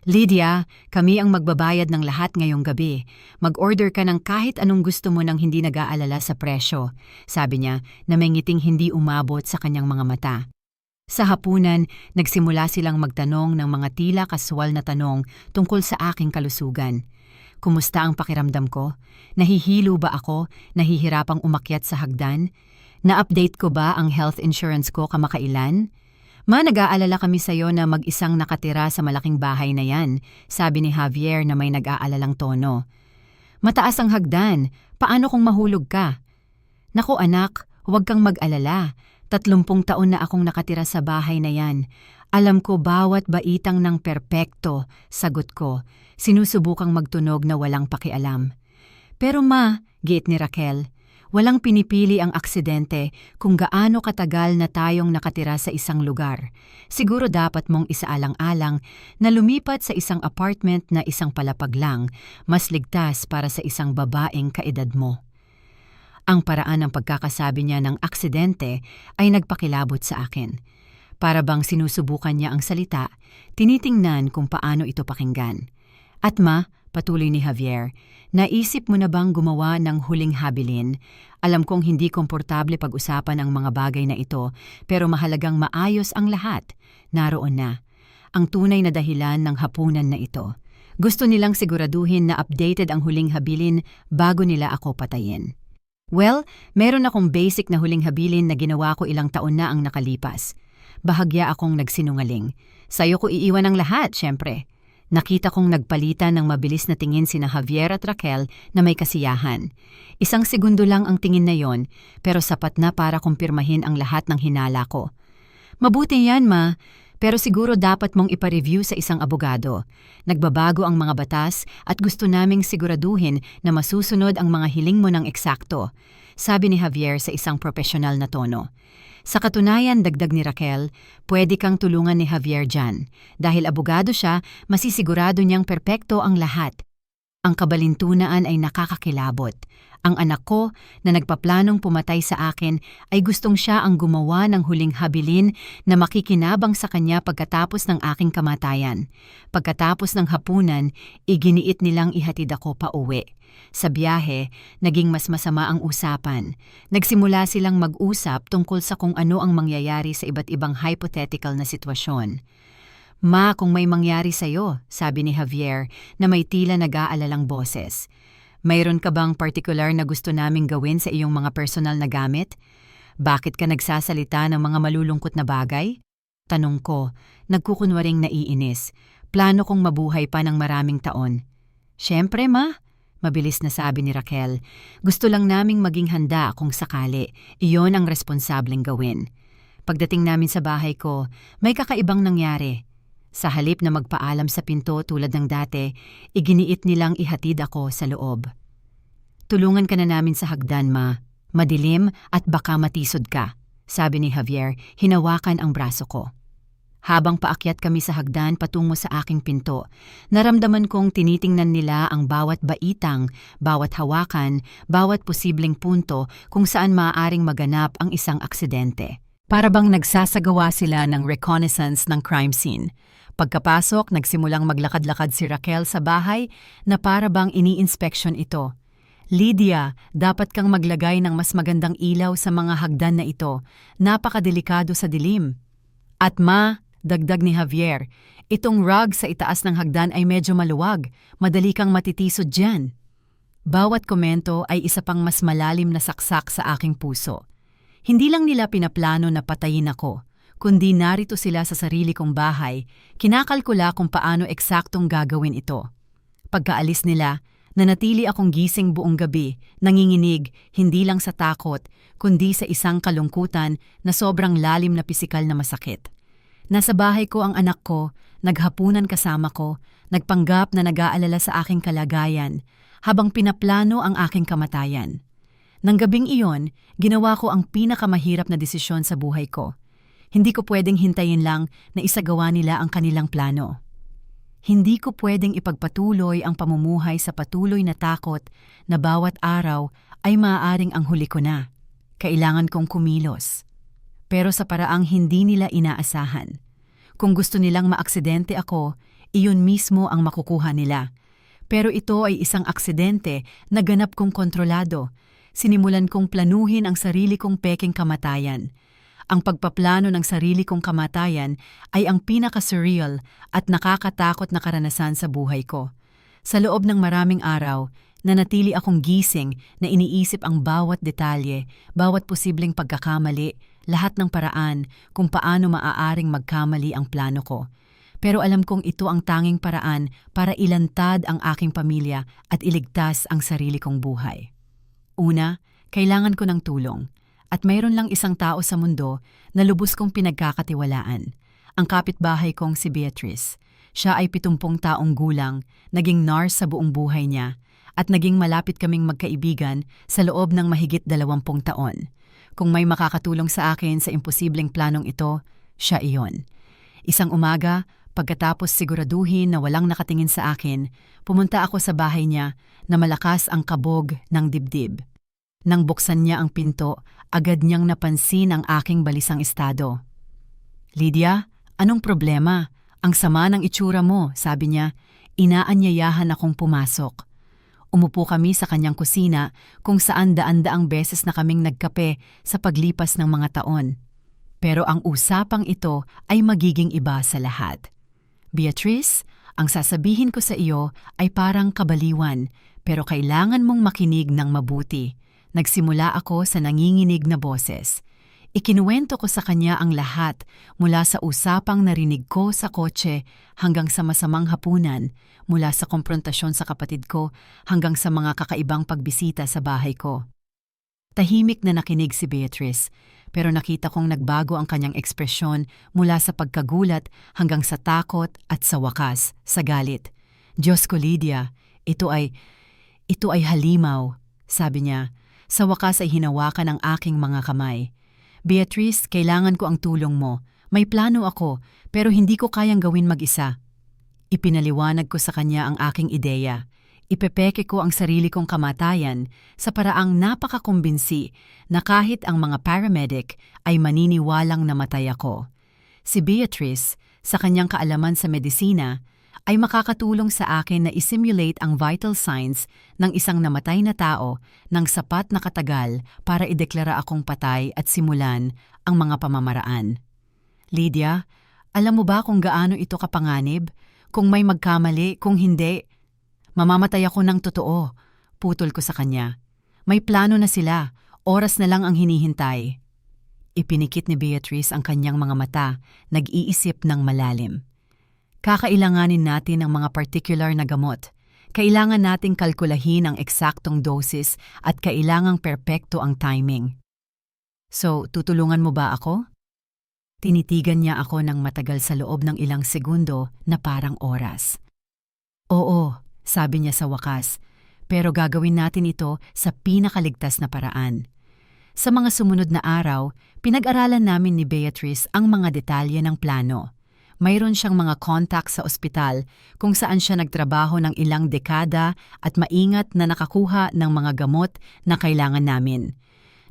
A: Lydia, kami ang magbabayad ng lahat ngayong gabi. Mag-order ka ng kahit anong gusto mo nang hindi nag-aalala sa presyo, sabi niya na may ngiting hindi umabot sa kanyang mga mata. Sa hapunan, nagsimula silang magtanong ng mga tila kaswal na tanong tungkol sa aking kalusugan. Kumusta ang pakiramdam ko? Nahihilo ba ako? Nahihirapang umakyat sa hagdan? Na-update ko ba ang health insurance ko kamakailan? Ma, nag-aalala kami sa'yo na mag-isang nakatira sa malaking bahay na yan, sabi ni Javier na may nag-aalalang tono. Mataas ang hagdan, paano kung mahulog ka? Naku anak, huwag kang mag-alala. 30 taon na akong nakatira sa bahay na yan. Alam ko bawat baitang ng perpekto, sagot ko. Sinusubukang magtunog na walang pakialam. Pero ma, giit ni Raquel, walang pinipili ang aksidente kung gaano katagal na tayong nakatira sa isang lugar. Siguro dapat mong isaalang-alang na lumipat sa isang apartment na isang palapag lang, mas ligtas para sa isang babaeng kaedad mo. Ang paraan ng pagkakasabi niya ng aksidente ay nagpakilabot sa akin. Para bang sinusubukan niya ang salita, tinitingnan kung paano ito pakinggan. At ma, patuloy ni Javier, naisip mo na bang gumawa ng huling habilin? Alam kong hindi komportable pag-usapan ang mga bagay na ito, pero mahalagang maayos ang lahat. Naroon na. Ang tunay na dahilan ng hapunan na ito. Gusto nilang siguraduhin na updated ang huling habilin bago nila ako patayin. Well, meron akong basic na huling habilin na ginawa ko ilang taon na ang nakalipas. Bahagya akong nagsinungaling. Sa'yo ko iiwan ang lahat, syempre. Nakita kong nagpalitan ng mabilis na tingin sina Javier at Raquel na may kasiyahan. 1 segundo lang ang tingin na yon, pero sapat na para kumpirmahin ang lahat ng hinala ko. Mabuti yan, ma, pero siguro dapat mong ipa-review sa isang abogado. Nagbabago ang mga batas at gusto naming siguraduhin na masusunod ang mga hiling mo ng eksakto, sabi ni Javier sa isang profesional na tono. Sa katunayan, dagdag ni Raquel, pwede kang tulungan ni Javier dyan. Dahil abogado siya, masisigurado niyang perpekto ang lahat. Ang kabalintunaan ay nakakakilabot. Ang anak ko na nagpaplanong pumatay sa akin ay gustong siya ang gumawa ng huling habilin na makikinabang sa kanya pagkatapos ng aking kamatayan. Pagkatapos ng hapunan, iginiit nilang ihatid ako pa uwi. Sa biyahe, naging mas masama ang usapan. Nagsimula silang mag-usap tungkol sa kung ano ang mangyayari sa iba't ibang hypothetical na sitwasyon. Ma, kung may mangyari sa'yo, sabi ni Javier na may tila nag-aalalang boses. Mayroon ka bang particular na gusto naming gawin sa iyong mga personal na gamit? Bakit ka nagsasalita ng mga malulungkot na bagay? Tanong ko, nagkukunwaring naiinis. Plano kong mabuhay pa ng maraming taon. Siyempre, ma. Mabilis na sabi ni Raquel. Gusto lang naming maging handa kung sakali. Iyon ang responsableng gawin. Pagdating namin sa bahay ko, may kakaibang nangyari. Sa halip na magpaalam sa pinto tulad ng dati, iginiit nilang ihatid ako sa loob. Tulungan ka na namin sa hagdan, ma. Madilim at baka matisod ka, sabi ni Javier, hinawakan ang braso ko. Habang paakyat kami sa hagdan patungo sa aking pinto, naramdaman kong tinitingnan nila ang bawat baitang, bawat hawakan, bawat posibleng punto kung saan maaaring maganap ang isang aksidente. Para bang nagsasagawa sila ng reconnaissance ng crime scene. Pagkapasok, nagsimulang maglakad-lakad si Raquel sa bahay na para bang ini-inspection ito. Lydia, dapat kang maglagay ng mas magandang ilaw sa mga hagdan na ito. Napakadelikado sa dilim. At ma, dagdag ni Javier, itong rug sa itaas ng hagdan ay medyo maluwag. Madali kang matitisod dyan. Bawat komento ay isa pang mas malalim na saksak sa aking puso. Hindi lang nila pinaplano na patayin ako, kundi narito sila sa sarili kong bahay, kinakalkula kung paano eksaktong gagawin ito. Pagkaalis nila, nanatili akong gising buong gabi, nanginginig, hindi lang sa takot, kundi sa isang kalungkutan na sobrang lalim na pisikal na masakit. Nasa bahay ko ang anak ko, naghapunan kasama ko, nagpanggap na nag-aalala sa aking kalagayan, habang pinaplano ang aking kamatayan. Nang gabing iyon, ginawa ko ang pinakamahirap na desisyon sa buhay ko. Hindi ko pwedeng hintayin lang na isagawa nila ang kanilang plano. Hindi ko pwedeng ipagpatuloy ang pamumuhay sa patuloy na takot na bawat araw ay maaaring ang huli ko na. Kailangan kong kumilos. Pero sa paraang hindi nila inaasahan. Kung gusto nilang maaksidente ako, iyon mismo ang makukuha nila. Pero ito ay isang aksidente na ganap kong kontrolado. Sinimulan kong planuhin ang sarili kong peking kamatayan. Ang pagpaplano ng sarili kong kamatayan ay ang pinaka-surreal at nakakatakot na karanasan sa buhay ko. Sa loob ng maraming araw, nanatili akong gising na iniisip ang bawat detalye, bawat posibleng pagkakamali, lahat ng paraan kung paano maaaring magkamali ang plano ko. Pero alam kong ito ang tanging paraan para ilantad ang aking pamilya at iligtas ang sarili kong buhay. Una, kailangan ko ng tulong. At mayroon lang isang tao sa mundo na lubos kong pinagkakatiwalaan. Ang kapitbahay kong si Beatrice. Siya ay 70 taong gulang, naging nurse sa buong buhay niya, at naging malapit kaming magkaibigan sa loob ng mahigit 20 taon. Kung may makakatulong sa akin sa imposibleng planong ito, siya iyon. Isang umaga, pagkatapos siguraduhin na walang nakatingin sa akin, pumunta ako sa bahay niya na malakas ang kabog ng dibdib. Nang buksan niya ang pinto, agad niyang napansin ang aking balisang estado. "Lydia, anong problema? Ang sama ng itsura mo," sabi niya. Inaanyayahan akong pumasok. Umupo kami sa kanyang kusina kung saan daan-daang beses na kaming nagkape sa paglipas ng mga taon. Pero ang usapang ito ay magiging iba sa lahat. "Beatrice, ang sasabihin ko sa iyo ay parang kabaliwan, pero kailangan mong makinig ng mabuti." Nagsimula ako sa nanginginig na boses. Ikinuwento ko sa kanya ang lahat mula sa usapang narinig ko sa kotse hanggang sa masamang hapunan, mula sa komprontasyon sa kapatid ko hanggang sa mga kakaibang pagbisita sa bahay ko. Tahimik na nakinig si Beatrice, pero nakita kong nagbago ang kanyang ekspresyon mula sa pagkagulat hanggang sa takot at sa wakas, sa galit. "Diyos ko, Lydia, ito ay halimaw," sabi niya. Sa wakas ay hinawakan ang aking mga kamay. "Beatrice, kailangan ko ang tulong mo. May plano ako, pero hindi ko kayang gawin mag-isa." Ipinaliwanag ko sa kanya ang aking ideya. Ipepeke ko ang sarili kong kamatayan sa paraang napakakumbinsi na kahit ang mga paramedic ay maniniwalang namatay ako. Si Beatrice, sa kanyang kaalaman sa medisina, ay makakatulong sa akin na isimulate ang vital signs ng isang namatay na tao ng sapat na katagal para ideklara akong patay at simulan ang mga pamamaraan. "Lydia, alam mo ba kung gaano ito kapanganib? Kung may magkamali, kung hindi, mamamatay ako ng totoo," putol ko sa kanya. "May plano na sila, oras na lang ang hinihintay." Ipinikit ni Beatrice ang kanyang mga mata, nag-iisip ng malalim. "Kakailanganin natin ng mga particular na gamot. Kailangan nating kalkulahin ang eksaktong dosis at kailangang perpekto ang timing." "So, tutulungan mo ba ako?" Tinitigan niya ako ng matagal sa loob ng ilang segundo na parang oras. "Oo," sabi niya sa wakas, "pero gagawin natin ito sa pinakaligtas na paraan." Sa mga sumunod na araw, pinag-aralan namin ni Beatrice ang mga detalye ng plano. Mayroon siyang mga contacts sa ospital kung saan siya nagtrabaho ng ilang dekada at maingat na nakakuha ng mga gamot na kailangan namin.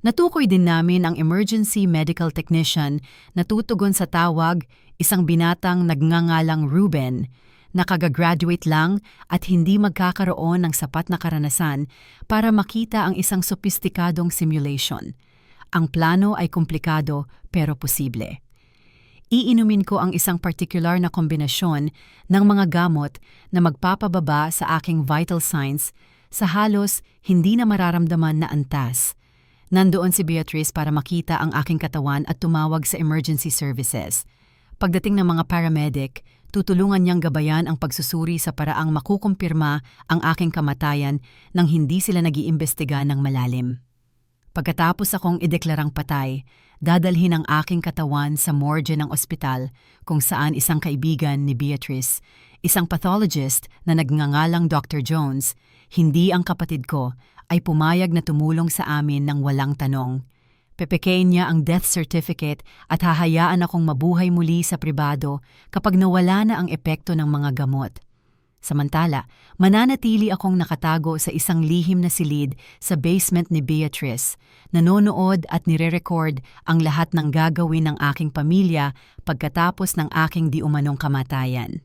A: Natukoy din namin ang emergency medical technician na tutugon sa tawag, isang binatang nagngangalang Ruben, na kagagraduate lang at hindi magkakaroon ng sapat na karanasan para makita ang isang sopistikadong simulation. Ang plano ay komplikado pero posible. Iinumin ko ang isang particular na kombinasyon ng mga gamot na magpapababa sa aking vital signs sa halos hindi na mararamdaman na antas. Nandoon si Beatrice para makita ang aking katawan at tumawag sa emergency services. Pagdating ng mga paramedic, tutulungan niyang gabayan ang pagsusuri sa paraang makukumpirma ang aking kamatayan nang hindi sila nag-iimbestiga ng malalim. Pagkatapos akong ideklarang patay, dadalhin ang aking katawan sa morgue ng ospital kung saan isang kaibigan ni Beatrice, isang pathologist na nagngangalang Dr. Jones, hindi ang kapatid ko, ay pumayag na tumulong sa amin ng walang tanong. Pepekein niya ang death certificate at hahayaan akong mabuhay muli sa pribado kapag nawala na ang epekto ng mga gamot. Samantala, mananatili akong nakatago sa isang lihim na silid sa basement ni Beatrice, nanonood at nire-record ang lahat ng gagawin ng aking pamilya pagkatapos ng aking di umanong kamatayan.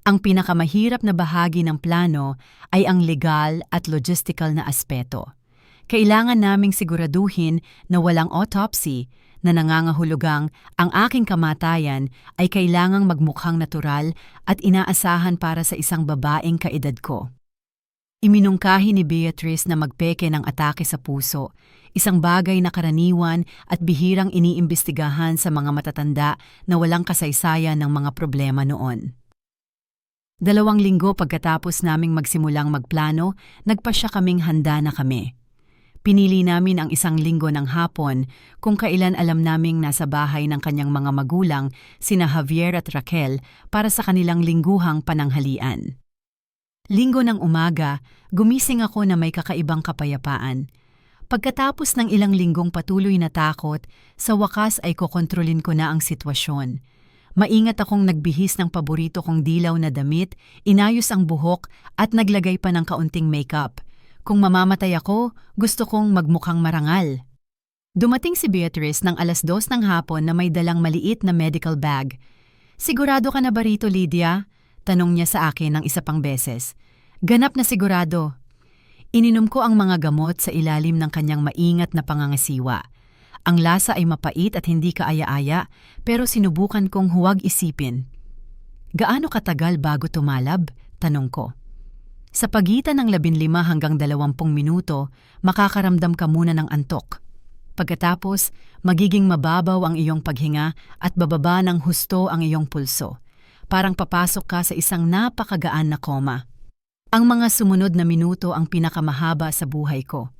A: Ang pinakamahirap na bahagi ng plano ay ang legal at logistical na aspeto. Kailangan naming siguraduhin na walang autopsy na nangangahulugang ang aking kamatayan ay kailangang magmukhang natural at inaasahan para sa isang babaeng kaedad ko. Iminungkahi ni Beatrice na magpeke ng atake sa puso, isang bagay na karaniwan at bihirang iniimbestigahan sa mga matatanda na walang kasaysayan ng mga problema noon. 2 linggo pagkatapos naming magsimulang magplano, nagpasya kaming handa na kami. Pinili namin ang 1 linggo ng hapon kung kailan alam naming nasa bahay ng kanyang mga magulang, sina Javier at Raquel, para sa kanilang lingguhang pananghalian. Linggo ng umaga, gumising ako na may kakaibang kapayapaan. Pagkatapos ng ilang linggong patuloy na takot, sa wakas ay kokontrolin ko na ang sitwasyon. Maingat akong nagbihis ng paborito kong dilaw na damit, inayos ang buhok at naglagay pa ng kaunting makeup. Kung mamamatay ako, gusto kong magmukhang marangal. Dumating si Beatrice ng 2:00 ng hapon na may dalang maliit na medical bag. "Sigurado ka na ba rito, Lydia?" Tanong niya sa akin ng isa pang beses. "Ganap na sigurado." Ininom ko ang mga gamot sa ilalim ng kanyang maingat na pangangasiwa. Ang lasa ay mapait at hindi kaaya-aya, pero sinubukan kong huwag isipin. "Gaano katagal bago tumalab?" tanong ko. "Sa pagitan ng 15 hanggang 20 minuto, makakaramdam ka muna ng antok. Pagkatapos, magiging mababaw ang iyong paghinga at bababa ng husto ang iyong pulso. Parang papasok ka sa isang napakagaan na koma." Ang mga sumunod na minuto ang pinakamahaba sa buhay ko.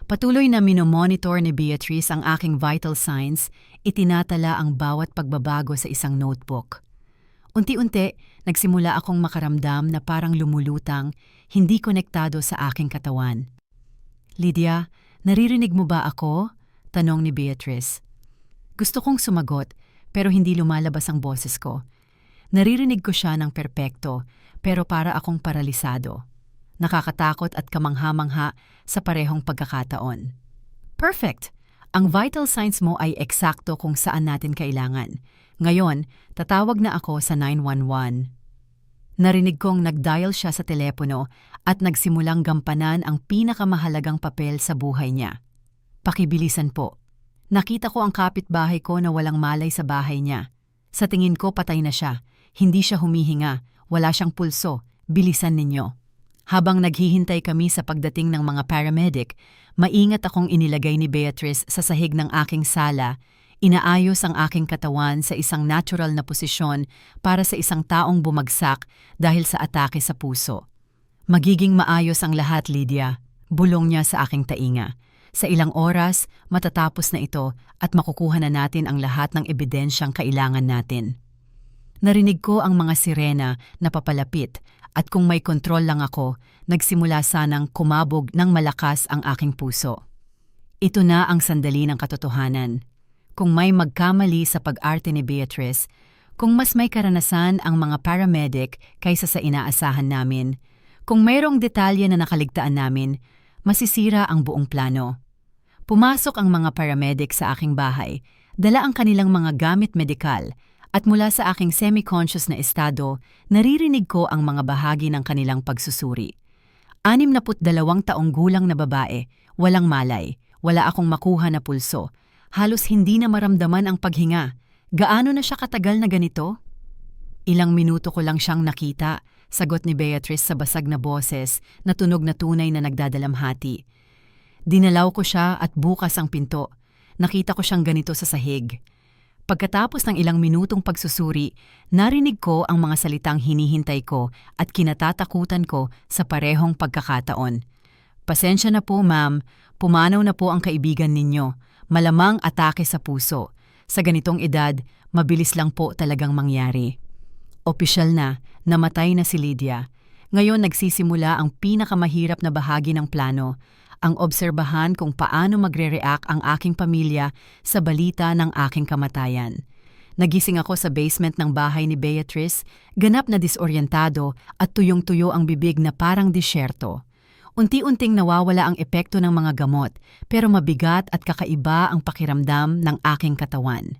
A: Patuloy na minomonitor ni Beatrice ang aking vital signs, itinatala ang bawat pagbabago sa isang notebook. Unti-unti, nagsimula akong makaramdam na parang lumulutang, hindi konektado sa aking katawan. "Lydia, naririnig mo ba ako?" tanong ni Beatrice. Gusto kong sumagot, pero hindi lumalabas ang boses ko. Naririnig ko siya ng perpekto, pero para akong paralisado. Nakakatakot at kamangha-mangha sa parehong pagkakataon. "Perfect! Ang vital signs mo ay eksakto kung saan natin kailangan. Ngayon, tatawag na ako sa 911. Narinig kong nag-dial siya sa telepono at nagsimulang gampanan ang pinakamahalagang papel sa buhay niya. "Pakibilisan po. Nakita ko ang kapitbahay ko na walang malay sa bahay niya. Sa tingin ko patay na siya. Hindi siya humihinga. Wala siyang pulso. Bilisan ninyo." Habang naghihintay kami sa pagdating ng mga paramedic, maingat akong inilagay ni Beatrice sa sahig ng aking sala, inaayos ang aking katawan sa isang natural na posisyon para sa isang taong bumagsak dahil sa atake sa puso. "Magiging maayos ang lahat, Lydia," bulong niya sa aking tainga. "Sa ilang oras, matatapos na ito at makukuha na natin ang lahat ng ebidensyang kailangan natin." Narinig ko ang mga sirena na papalapit at kung may kontrol lang ako, nagsimula sanang kumabog ng malakas ang aking puso. Ito na ang sandali ng katotohanan. Kung may magkamali sa pag-arte ni Beatrice, kung mas may karanasan ang mga paramedic kaysa sa inaasahan namin, kung mayroong detalye na nakaligtaan namin, masisira ang buong plano. Pumasok ang mga paramedic sa aking bahay, dala ang kanilang mga gamit medikal, at mula sa aking semi-conscious na estado, naririnig ko ang mga bahagi ng kanilang pagsusuri. 62 taong gulang na babae, walang malay, wala akong makuha na pulso, halos hindi na maramdaman ang paghinga. Gaano na siya katagal na ganito? "Ilang minuto ko lang siyang nakita," sagot ni Beatrice sa basag na boses na tunog na tunay na nagdadalamhati. Dinalaw ko siya at bukas ang pinto. Nakita ko siyang ganito sa sahig. Pagkatapos ng ilang minutong pagsusuri, narinig ko ang mga salitang hinihintay ko at kinatatakutan ko sa parehong pagkakataon. "Pasensya na po, ma'am. Pumanaw na po ang kaibigan ninyo. Malamang atake sa puso. Sa ganitong edad, mabilis lang po talagang mangyari." Opisyal na, namatay na si Lydia. Ngayon nagsisimula ang pinakamahirap na bahagi ng plano, ang obserbahan kung paano magre-react ang aking pamilya sa balita ng aking kamatayan. Nagising ako sa basement ng bahay ni Beatrice, ganap na disoryentado at tuyong-tuyo ang bibig na parang disyerto. Unti-unting nawawala ang epekto ng mga gamot, pero mabigat at kakaiba ang pakiramdam ng aking katawan.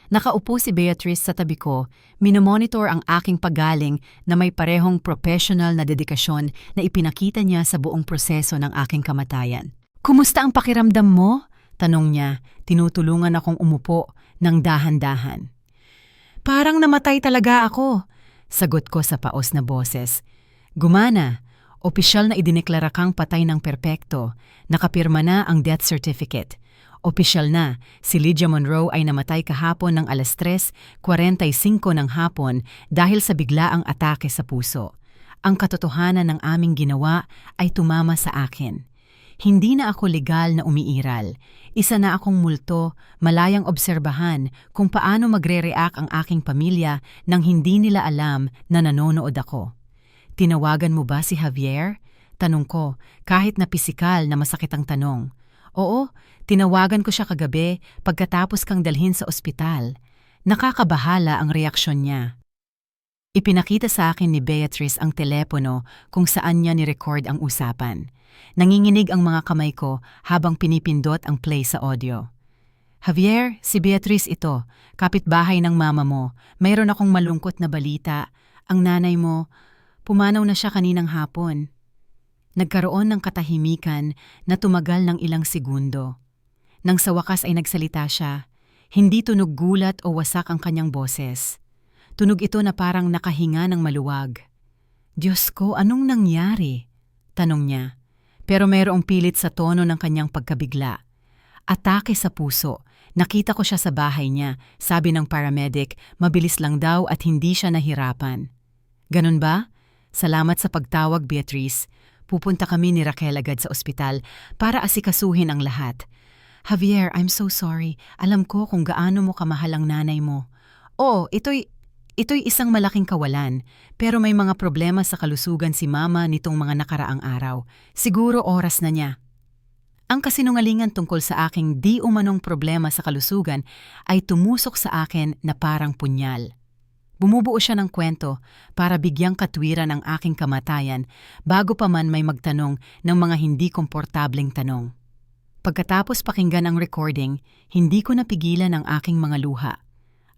A: Nakaupo si Beatrice sa tabi ko, minomonitor ang aking paggaling na may parehong professional na dedikasyon na ipinakita niya sa buong proseso ng aking kamatayan. "Kumusta ang pakiramdam mo?" tanong niya, tinutulungan akong umupo ng dahan-dahan. "Parang namatay talaga ako," sagot ko sa paos na boses. "Gumana, opisyal na idineklara kang patay ng perpekto, nakapirma na ang death certificate. Opisyal na, si Lydia Monroe ay namatay kahapon ng 3:45 ng hapon dahil sa biglaang atake sa puso. Ang katotohanan ng aming ginawa ay tumama sa akin. Hindi na ako legal na umiiral. Isa na akong multo, malayang obserbahan kung paano magre-react ang aking pamilya nang hindi nila alam na nanonood ako." "Tinawagan mo ba si Javier?" tanong ko, kahit na pisikal na masakit ang tanong. "Oo, tinawagan ko siya kagabi pagkatapos kang dalhin sa ospital." Nakakabahala ang reaksyon niya. Ipinakita sa akin ni Beatrice ang telepono kung saan niya ni-record ang usapan. Nanginginig ang mga kamay ko habang pinipindot ang play sa audio. "Javier, si Beatrice ito, kapitbahay ng mama mo. Mayroon akong malungkot na balita. Ang nanay mo, pumanaw na siya kaninang hapon." Nagkaroon ng katahimikan na tumagal ng ilang segundo. Nang sa wakas ay nagsalita siya, hindi tunog gulat o wasak ang kanyang boses. Tunog ito na parang nakahinga ng maluwag. "Diyos ko, anong nangyari?" tanong niya. Pero mayroong pilit sa tono ng kanyang pagkabigla. "Atake sa puso. Nakita ko siya sa bahay niya," sabi ng paramedic, mabilis lang daw at hindi siya nahirapan. "Ganun ba? Salamat sa pagtawag, Beatrice. Pupunta kami ni Raquel agad sa ospital para asikasuhin ang lahat." "Javier, I'm so sorry. Alam ko kung gaano mo kamahal ang nanay mo." "Oo, ito'y isang malaking kawalan, pero may mga problema sa kalusugan si mama nitong mga nakaraang araw. Siguro oras na niya." Ang kasinungalingan tungkol sa aking di umanong problema sa kalusugan ay tumusok sa akin na parang punyal. Bumubuo siya ng kwento para bigyang katwiran ang aking kamatayan bago pa man may magtanong ng mga hindi komportableng tanong. Pagkatapos pakinggan ang recording, hindi ko napigilan ang aking mga luha.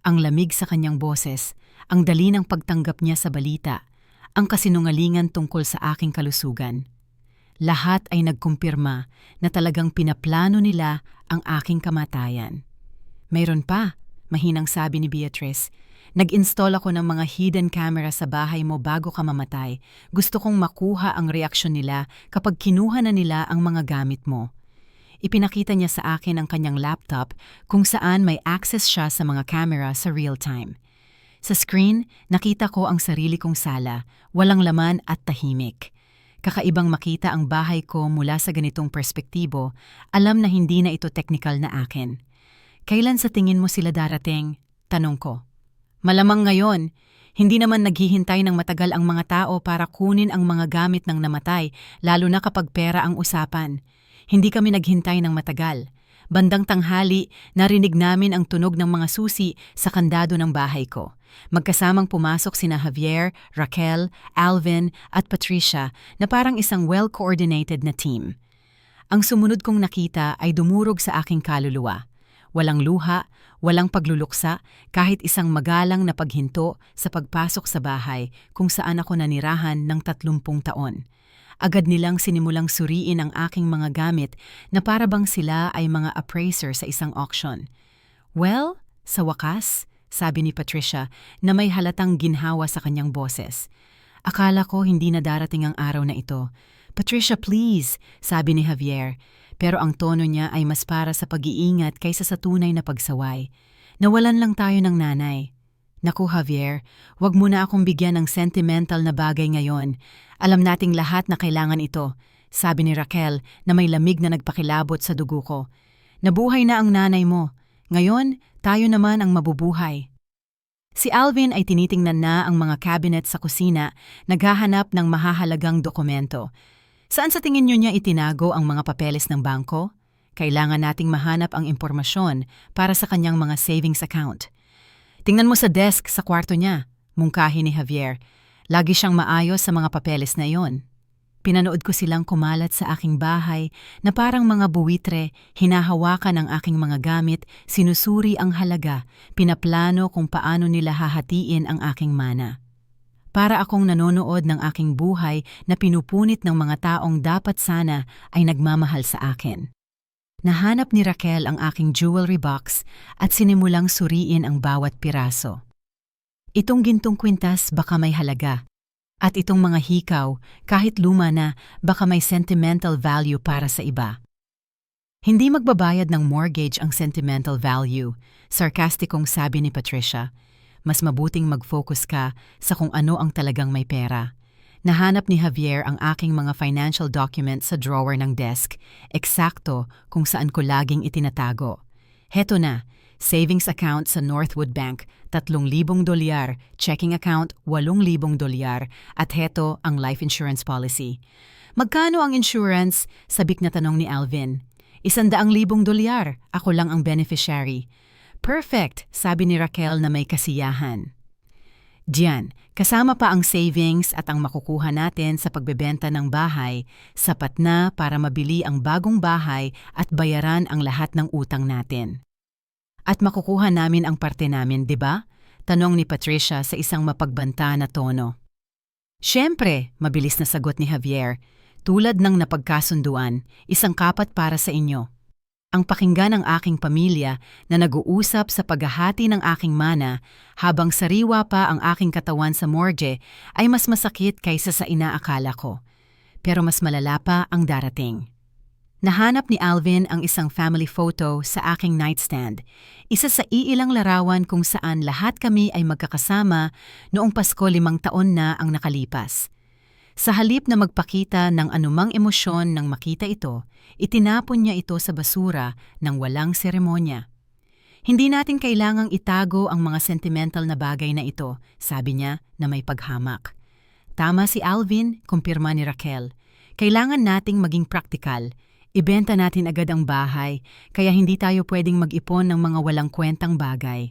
A: Ang lamig sa kanyang boses, ang dali ng pagtanggap niya sa balita, ang kasinungalingan tungkol sa aking kalusugan. Lahat ay nagkumpirma na talagang pinaplano nila ang aking kamatayan. "Mayroon pa," mahinang sabi ni Beatrice. "Nag-install ako ng mga hidden camera sa bahay mo bago ka mamatay. Gusto kong makuha ang reaksyon nila kapag kinuha na nila ang mga gamit mo." Ipinakita niya sa akin ang kanyang laptop kung saan may access siya sa mga camera sa real time. Sa screen, nakita ko ang sarili kong sala, walang laman at tahimik. Kakaibang makita ang bahay ko mula sa ganitong perspektibo, alam na hindi na ito teknikal na akin. "Kailan sa tingin mo sila darating?" tanong ko. "Malamang ngayon. Hindi naman naghihintay ng matagal ang mga tao para kunin ang mga gamit ng namatay, lalo na kapag pera ang usapan. Hindi kami naghintay ng matagal. Bandang tanghali, narinig namin ang tunog ng mga susi sa kandado ng bahay ko. Magkasamang pumasok sina Javier, Raquel, Alvin at Patricia na parang isang well-coordinated na team. Ang sumunod kong nakita ay dumurog sa aking kaluluwa. Walang luha, walang pagluluksa, kahit isang magalang na paghinto sa pagpasok sa bahay kung saan ako nanirahan ng 30 taon. Agad nilang sinimulang suriin ang aking mga gamit na para bang sila ay mga appraiser sa isang auction. "Well, sa wakas," sabi ni Patricia na may halatang ginhawa sa kanyang boses. "Akala ko hindi na darating ang araw na ito." "Patricia, please," sabi ni Javier, pero ang tono niya ay mas para sa pag-iingat kaysa sa tunay na pagsaway. "Nawalan lang tayo ng nanay." "Naku, Javier, wag mo na akong bigyan ng sentimental na bagay ngayon. Alam nating lahat na kailangan ito," sabi ni Raquel na may lamig na nagpakilabot sa dugo ko. "Nabuhay na ang nanay mo. Ngayon, tayo naman ang mabubuhay." Si Alvin ay tinitingnan na ang mga cabinet sa kusina, naghahanap ng mahahalagang dokumento. "Saan sa tingin niyo niya itinago ang mga papeles ng bangko? Kailangan nating mahanap ang impormasyon para sa kanyang mga savings account." "Tingnan mo sa desk sa kwarto niya," mungkahi ni Javier. "Lagi siyang maayos sa mga papeles na iyon." Pinanood ko silang kumalat sa aking bahay na parang mga buwitre, hinahawakan ang aking mga gamit, sinusuri ang halaga, pinaplano kung paano nila hahatiin ang aking mana. Para akong nanonood ng aking buhay na pinupunit ng mga taong dapat sana ay nagmamahal sa akin. Nahanap ni Raquel ang aking jewelry box at sinimulang suriin ang bawat piraso. Itong gintong kwintas baka may halaga. At itong mga hikaw, kahit luma na, baka may sentimental value para sa iba. Hindi magbabayad ng mortgage ang sentimental value, sarkastikong sabi ni Patricia. Mas mabuting mag-focus ka sa kung ano ang talagang may pera. Nahanap ni Javier ang aking mga financial documents sa drawer ng desk, eksakto kung saan ko laging itinatago. Heto na, savings account sa Northwood Bank, $3,000, checking account, $8,000, at heto ang life insurance policy. Magkano ang insurance? Sabik na tanong ni Alvin. $100,000, ako lang ang beneficiary. Perfect, sabi ni Raquel na may kasiyahan. Diyan, kasama pa ang savings at ang makukuha natin sa pagbebenta ng bahay, sapat na para mabili ang bagong bahay at bayaran ang lahat ng utang natin. At makukuha namin ang parte namin, di ba? Tanong ni Patricia sa isang mapagbanta na tono. Siyempre, mabilis na sagot ni Javier. Tulad ng napagkasunduan, isang kapat para sa inyo. Ang pakinggan ng aking pamilya na nag-uusap sa paghahati ng aking mana habang sariwa pa ang aking katawan sa morgue ay mas masakit kaysa sa inaakala ko. Pero mas malala pa ang darating. Nahanap ni Alvin ang isang family photo sa aking nightstand, isa sa iilang larawan kung saan lahat kami ay magkakasama noong Pasko 5 taon na ang nakalipas. Sa halip na magpakita ng anumang emosyon nang makita ito, itinapon niya ito sa basura ng walang seremonya. Hindi natin kailangang itago ang mga sentimental na bagay na ito, sabi niya na may paghamak. Tama si Alvin, kumpirma ni Raquel. Kailangan nating maging praktikal. Ibenta natin agad ang bahay, kaya hindi tayo pwedeng mag-ipon ng mga walang kwentang bagay.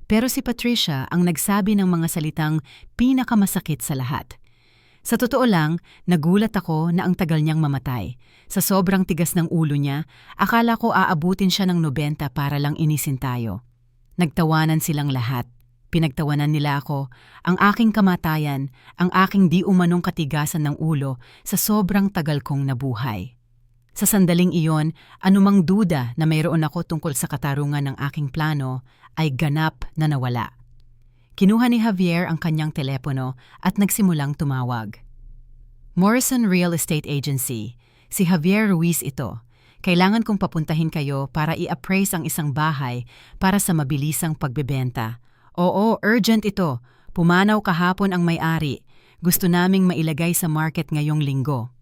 A: Pero si Patricia ang nagsabi ng mga salitang pinakamasakit sa lahat. Sa totoo lang, nagulat ako na ang tagal niyang mamatay. Sa sobrang tigas ng ulo niya, akala ko aabutin siya ng 90 para lang inisin tayo. Nagtawanan silang lahat. Pinagtawanan nila ako, ang aking kamatayan, ang aking di umanong katigasan ng ulo sa sobrang tagal kong nabuhay. Sa sandaling iyon, anumang duda na mayroon ako tungkol sa katarungan ng aking plano ay ganap na nawala. Kinuha ni Javier ang kanyang telepono at nagsimulang tumawag. Morrison Real Estate Agency. Si Javier Ruiz ito. Kailangan kong papuntahin kayo para i-appraise ang isang bahay para sa mabilisang pagbebenta. Oo, urgent ito. Pumanaw kahapon ang may-ari. Gusto naming mailagay sa market ngayong linggo.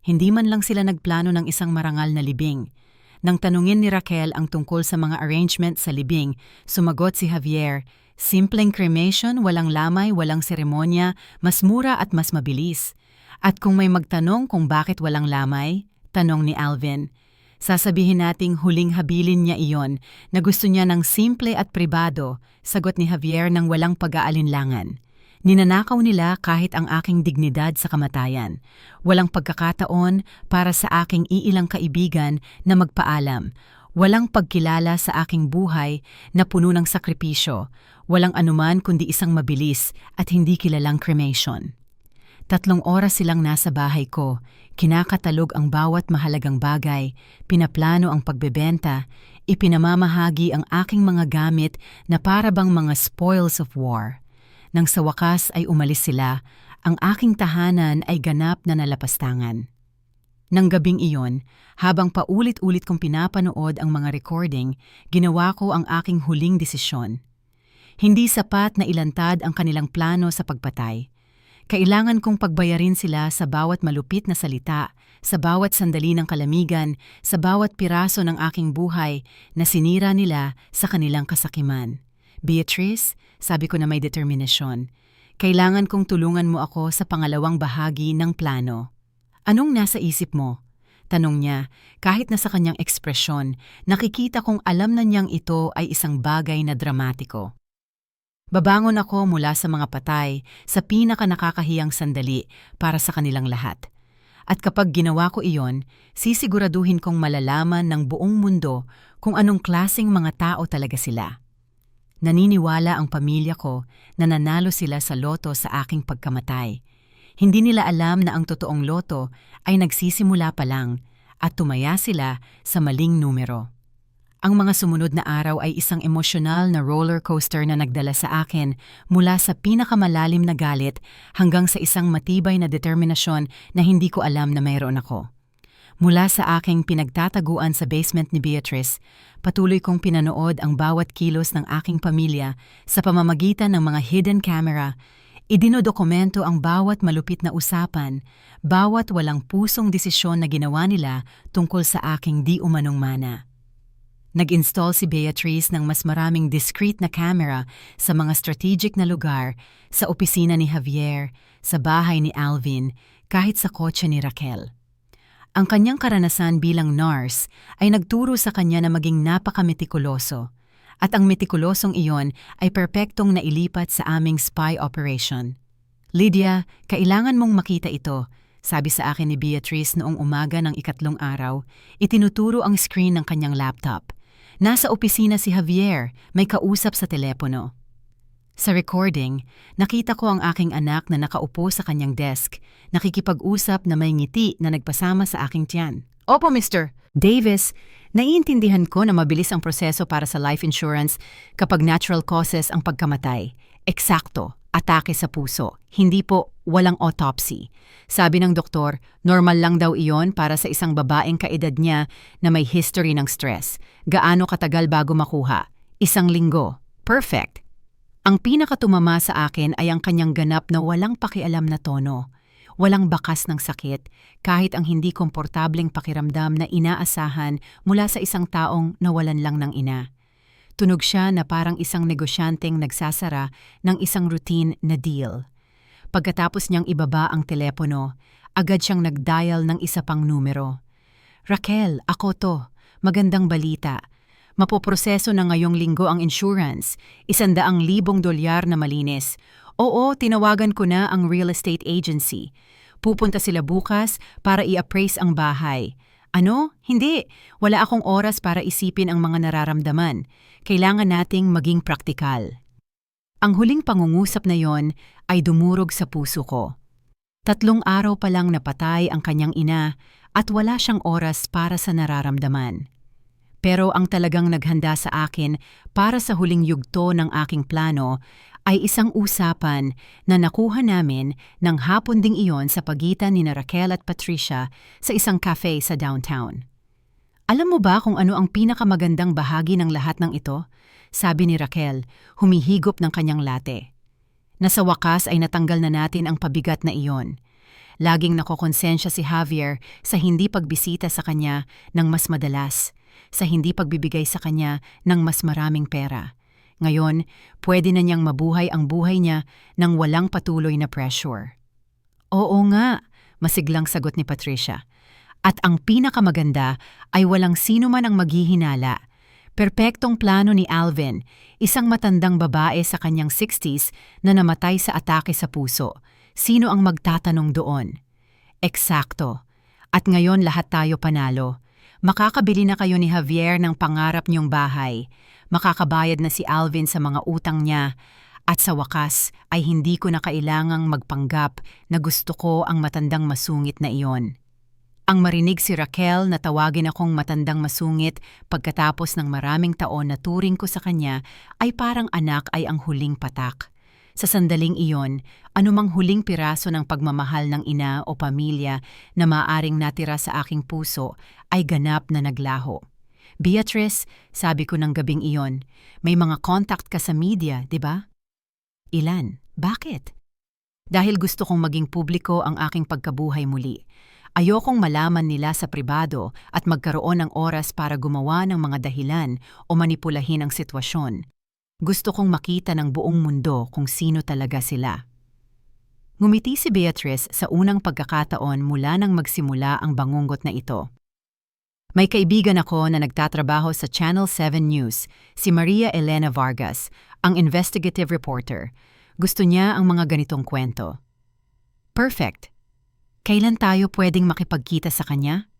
A: Hindi man lang sila nagplano ng isang marangal na libing. Nang tanungin ni Raquel ang tungkol sa mga arrangement sa libing, sumagot si Javier, simpleng cremation, walang lamay, walang seremonya, mas mura at mas mabilis. At kung may magtanong kung bakit walang lamay, tanong ni Alvin, sasabihin nating huling habilin niya iyon na gusto niya ng simple at pribado, sagot ni Javier ng walang pag-aalinlangan. Ninanakaw nila kahit ang aking dignidad sa kamatayan. Walang pagkakataon para sa aking iilang kaibigan na magpaalam. Walang pagkilala sa aking buhay na puno ng sakripisyo. Walang anuman kundi isang mabilis at hindi kilalang cremation. 3 oras silang nasa bahay ko. Kinakatalog ang bawat mahalagang bagay, pinaplano ang pagbebenta, ipinamamahagi ang aking mga gamit na para bang mga spoils of war. Nang sa wakas ay umalis sila, ang aking tahanan ay ganap na nalapastangan. Nang gabing iyon, habang paulit-ulit kong pinapanood ang mga recording, ginawa ko ang aking huling desisyon. Hindi sapat na ilantad ang kanilang plano sa pagpatay. Kailangan kong pagbayarin sila sa bawat malupit na salita, sa bawat sandali ng kalamigan, sa bawat piraso ng aking buhay na sinira nila sa kanilang kasakiman. Beatrice, sabi ko na may determinasyon, kailangan kong tulungan mo ako sa pangalawang bahagi ng plano. Anong nasa isip mo? Tanong niya, kahit na sa kanyang ekspresyon, nakikita kong alam na niyang ito ay isang bagay na dramatiko. Babangon ako mula sa mga patay sa pinaka nakakahiyang sandali para sa kanilang lahat. At kapag ginawa ko iyon, sisiguraduhin kong malalaman ng buong mundo kung anong klaseng mga tao talaga sila. Naniniwala ang pamilya ko na nanalo sila sa loto sa aking pagkamatay. Hindi nila alam na ang totoong loto ay nagsisimula pa lang at tumaya sila sa maling numero. Ang mga sumunod na araw ay isang emosyonal na roller coaster na nagdala sa akin mula sa pinakamalalim na galit hanggang sa isang matibay na determinasyon na hindi ko alam na mayroon ako. Mula sa aking pinagtataguan sa basement ni Beatrice, patuloy kong pinanood ang bawat kilos ng aking pamilya sa pamamagitan ng mga hidden camera. Idinodokumento ang bawat malupit na usapan, bawat walang pusong desisyon na ginawa nila tungkol sa aking di umanong mana. Nag-install si Beatrice ng mas maraming discreet na camera sa mga strategic na lugar, sa opisina ni Javier, sa bahay ni Alvin, kahit sa kotse ni Raquel. Ang kanyang karanasan bilang nurse ay nagturo sa kanya na maging napaka-metikuloso, at ang metikulosong iyon ay perpektong nailipat sa aming spy operation. "Lydia, kailangan mong makita ito," sabi sa akin ni Beatrice noong umaga ng ikatlong araw. Itinuturo ang screen ng kanyang laptop. Nasa opisina si Javier, may kausap sa telepono. Sa recording, nakita ko ang aking anak na nakaupo sa kanyang desk, nakikipag-usap na may ngiti na nagpasama sa aking tiyan. "Opo, Mr. Davis, naiintindihan ko na mabilis ang proseso para sa life insurance kapag natural causes ang pagkamatay. Eksakto, atake sa puso, hindi po walang autopsy. Sabi ng doktor, normal lang daw iyon para sa isang babaeng kaedad niya na may history ng stress. Gaano katagal bago makuha? 1 linggo. Perfect." Ang pinakatumama sa akin ay ang kanyang ganap na walang pakialam na tono. Walang bakas ng sakit, kahit ang hindi komportableng pakiramdam na inaasahan mula sa isang taong nawalan lang ng ina. Tunog siya na parang isang negosyanteng nagsasara ng isang routine na deal. Pagkatapos niyang ibaba ang telepono, agad siyang nag-dial ng isa pang numero. "Raquel, ako to. Magandang balita. Mapoproseso na ngayong linggo ang insurance, $100,000 na malinis. Oo, tinawagan ko na ang real estate agency. Pupunta sila bukas para i-appraise ang bahay. Ano? Hindi. Wala akong oras para isipin ang mga nararamdaman. Kailangan nating maging praktikal." Ang huling pangungusap na yon ay dumurog sa puso ko. 3 araw pa lang napatay ang kanyang ina at wala siyang oras para sa nararamdaman. Pero ang talagang naghanda sa akin para sa huling yugto ng aking plano ay isang usapan na nakuha namin ng hapon ding iyon sa pagitan ni Raquel at Patricia sa isang cafe sa downtown. "Alam mo ba kung ano ang pinakamagandang bahagi ng lahat ng ito?" sabi ni Raquel, humihigop ng kanyang latte. "Na sa wakas ay natanggal na natin ang pabigat na iyon. Laging nakokonsensya si Javier sa hindi pagbisita sa kanya ng mas madalas, sa hindi pagbibigay sa kanya ng mas maraming pera. Ngayon, pwede na niyang mabuhay ang buhay niya ng walang patuloy na pressure." "Oo nga," masiglang sagot ni Patricia. "At ang pinakamaganda ay walang sino man ang maghihinala. Perpektong plano ni Alvin, isang matandang babae sa kanyang 60s na namatay sa atake sa puso. Sino ang magtatanong doon?" "Eksakto. At ngayon lahat tayo panalo. Makakabili na kayo ni Javier ng pangarap niyong bahay. Makakabayad na si Alvin sa mga utang niya. At sa wakas ay hindi ko na kailangang magpanggap na gusto ko ang matandang masungit na iyon." Ang marinig si Raquel na tawagin akong matandang masungit pagkatapos ng maraming taon na turing ko sa kanya ay parang anak ay ang huling patak. Sa sandaling iyon, anumang huling piraso ng pagmamahal ng ina o pamilya na maaring natira sa aking puso ay ganap na naglaho. "Beatrice," sabi ko ng gabing iyon, "may mga contact ka sa media, di ba?" "Ilan? Bakit?" "Dahil gusto kong maging publiko ang aking pagkabuhay muli. Ayokong malaman nila sa pribado at magkaroon ng oras para gumawa ng mga dahilan o manipulahin ang sitwasyon. Gusto kong makita ng buong mundo kung sino talaga sila." Ngumiti si Beatrice sa unang pagkakataon mula nang magsimula ang bangungot na ito. "May kaibigan ako na nagtatrabaho sa Channel 7 News, si Maria Elena Vargas, ang investigative reporter. Gusto niya ang mga ganitong kwento." "Perfect. Kailan tayo pwedeng makipagkita sa kanya?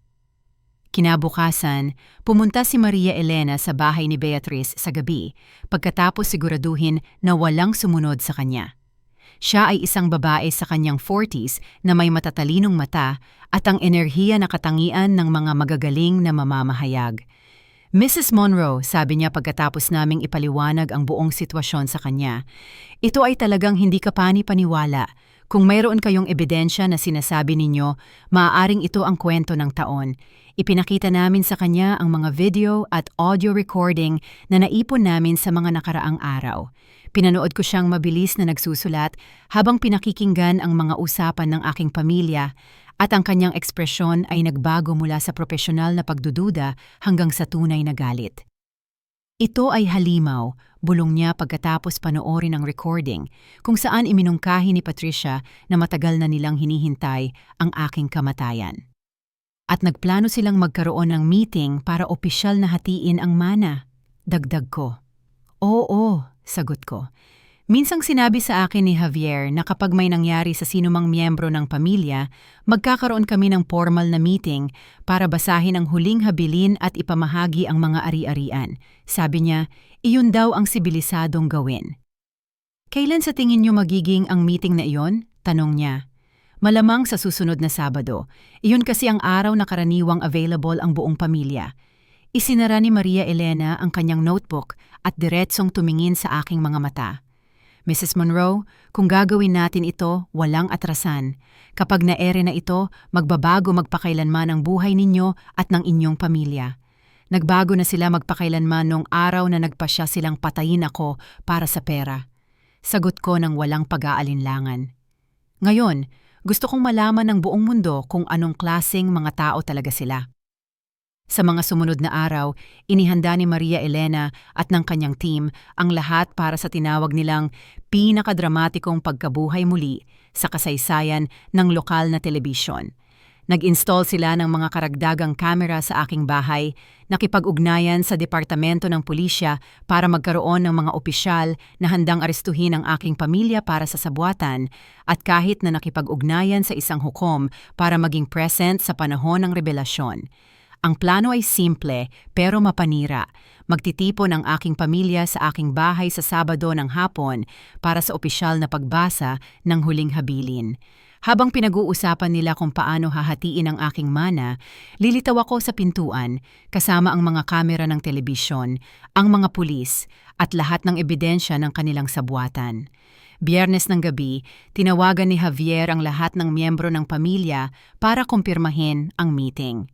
A: Kinabukasan, pumunta si Maria Elena sa bahay ni Beatrice sa gabi pagkatapos siguraduhin na walang sumunod sa kanya. Siya ay isang babae sa kanyang 40s na may matatalinong mata at ang enerhiya na katangian ng mga magagaling na mamamahayag. Mrs. Monroe, sabi niya pagkatapos naming ipaliwanag ang buong sitwasyon sa kanya, ito ay talagang hindi ka pani-paniwala. Kung mayroon kayong ebidensya na sinasabi ninyo, maaaring ito ang kwento ng taon. Ipinakita namin sa kanya ang mga video at audio recording na naipon namin sa mga nakaraang araw. Pinanood ko siyang mabilis na nagsusulat habang pinakikinggan ang mga usapan ng aking pamilya at ang kanyang ekspresyon ay nagbago mula sa propesyonal na pagdududa hanggang sa tunay na galit. Ito ay halimaw, bulong niya pagkatapos panoorin ang recording kung saan iminungkahi ni Patricia na matagal na nilang hinihintay ang aking kamatayan. At nagplano silang magkaroon ng meeting para opisyal na hatiin ang mana. Dagdag ko. Oo, sagot ko. Minsang sinabi sa akin ni Javier na kapag may nangyari sa sinumang miyembro ng pamilya, magkakaroon kami ng formal na meeting para basahin ang huling habilin at ipamahagi ang mga ari-arian. Sabi niya, iyon daw ang sibilisadong gawin. Kailan sa tingin niyo magiging ang meeting na iyon? Tanong niya. Malamang sa susunod na Sabado. Iyon kasi ang araw na karaniwang available ang buong pamilya. Isinara ni Maria Elena ang kanyang notebook at diretsong tumingin sa aking mga mata. Mrs. Monroe, kung gagawin natin ito, walang atrasan. Kapag naere na ito, magbabago magpakailanman ang buhay ninyo at ng inyong pamilya. Nagbago na sila magpakailanman noong araw na nagpasya silang patayin ako para sa pera. Sagot ko ng walang pag-aalinlangan. Ngayon, gusto kong malaman ng buong mundo kung anong klaseng mga tao talaga sila. Sa mga sumunod na araw, inihanda ni Maria Elena at ng kanyang team ang lahat para sa tinawag nilang pinakadramatikong pagkabuhay muli sa kasaysayan ng lokal na telebisyon. Nag-install sila ng mga karagdagang kamera sa aking bahay, nakipag-ugnayan sa Departamento ng Pulisya para magkaroon ng mga opisyal na handang arestuhin ang aking pamilya para sa sabwatan at kahit na nakipag-ugnayan sa isang hukom para maging present sa panahon ng rebelasyon. Ang plano ay simple pero mapanira. Magtitipon ang aking pamilya sa aking bahay sa Sabado ng hapon para sa opisyal na pagbasa ng huling habilin. Habang pinag-uusapan nila kung paano hahatiin ang aking mana, lilitaw ako sa pintuan kasama ang mga kamera ng telebisyon, ang mga pulis at lahat ng ebidensya ng kanilang sabwatan. Biyernes ng gabi, tinawagan ni Javier ang lahat ng miyembro ng pamilya para kumpirmahin ang meeting.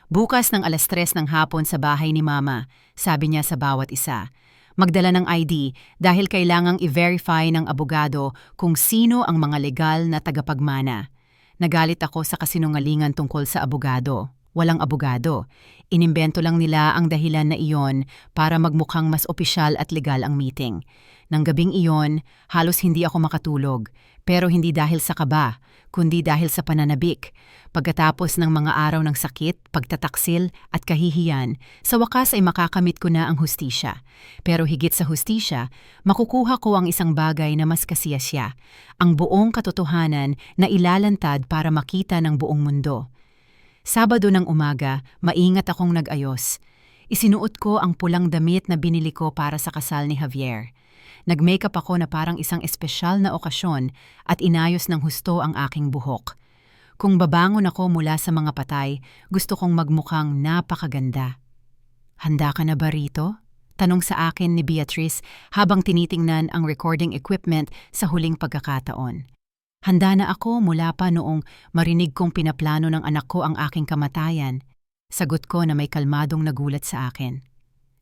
A: Bukas ng 3:00 ng hapon sa bahay ni Mama, sabi niya sa bawat isa. Magdala ng ID dahil kailangang i-verify ng abogado kung sino ang mga legal na tagapagmana. Nagalit ako sa kasinungalingan tungkol sa abogado. Walang abogado. Inimbento lang nila ang dahilan na iyon para magmukhang mas opisyal at legal ang meeting. Nang gabing iyon, halos hindi ako makatulog. Pero hindi dahil sa kaba, kundi dahil sa pananabik. Pagkatapos ng mga araw ng sakit, pagtataksil at kahihiyan, sa wakas ay makakamit ko na ang hustisya. Pero higit sa hustisya, makukuha ko ang isang bagay na mas kasiyasya, ang buong katotohanan na ilalantad para makita ng buong mundo. Sabado ng umaga, maingat akong nag-ayos. Isinuot ko ang pulang damit na binili ko para sa kasal ni Javier. Nag-makeup ako na parang isang espesyal na okasyon at inayos ng husto ang aking buhok. Kung babangon ako mula sa mga patay, gusto kong magmukhang napakaganda. Handa ka na ba rito? Tanong sa akin ni Beatrice habang tinitingnan ang recording equipment sa huling pagkakataon. Handa na ako mula pa noong marinig kong pinaplano ng anak ko ang aking kamatayan. Sagot ko na may kalmadong nagulat sa akin.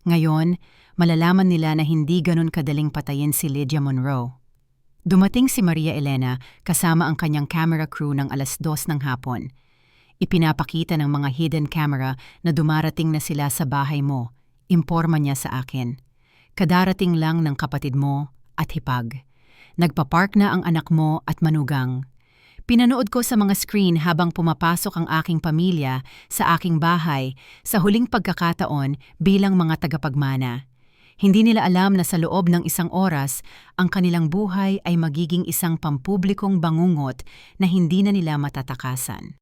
A: Ngayon, malalaman nila na hindi ganun kadaling patayin si Lydia Monroe. Dumating si Maria Elena kasama ang kanyang camera crew ng 2:00 ng hapon. Ipinapakita ng mga hidden camera na dumarating na sila sa bahay mo. Imporma niya sa akin. Kadarating lang ng kapatid mo at hipag. Nagpapark na ang anak mo at manugang. Pinanood ko sa mga screen habang pumapasok ang aking pamilya sa aking bahay sa huling pagkakataon bilang mga tagapagmana. Hindi nila alam na sa loob ng isang oras, ang kanilang buhay ay magiging isang pampublikong bangungot na hindi na nila matatakasan.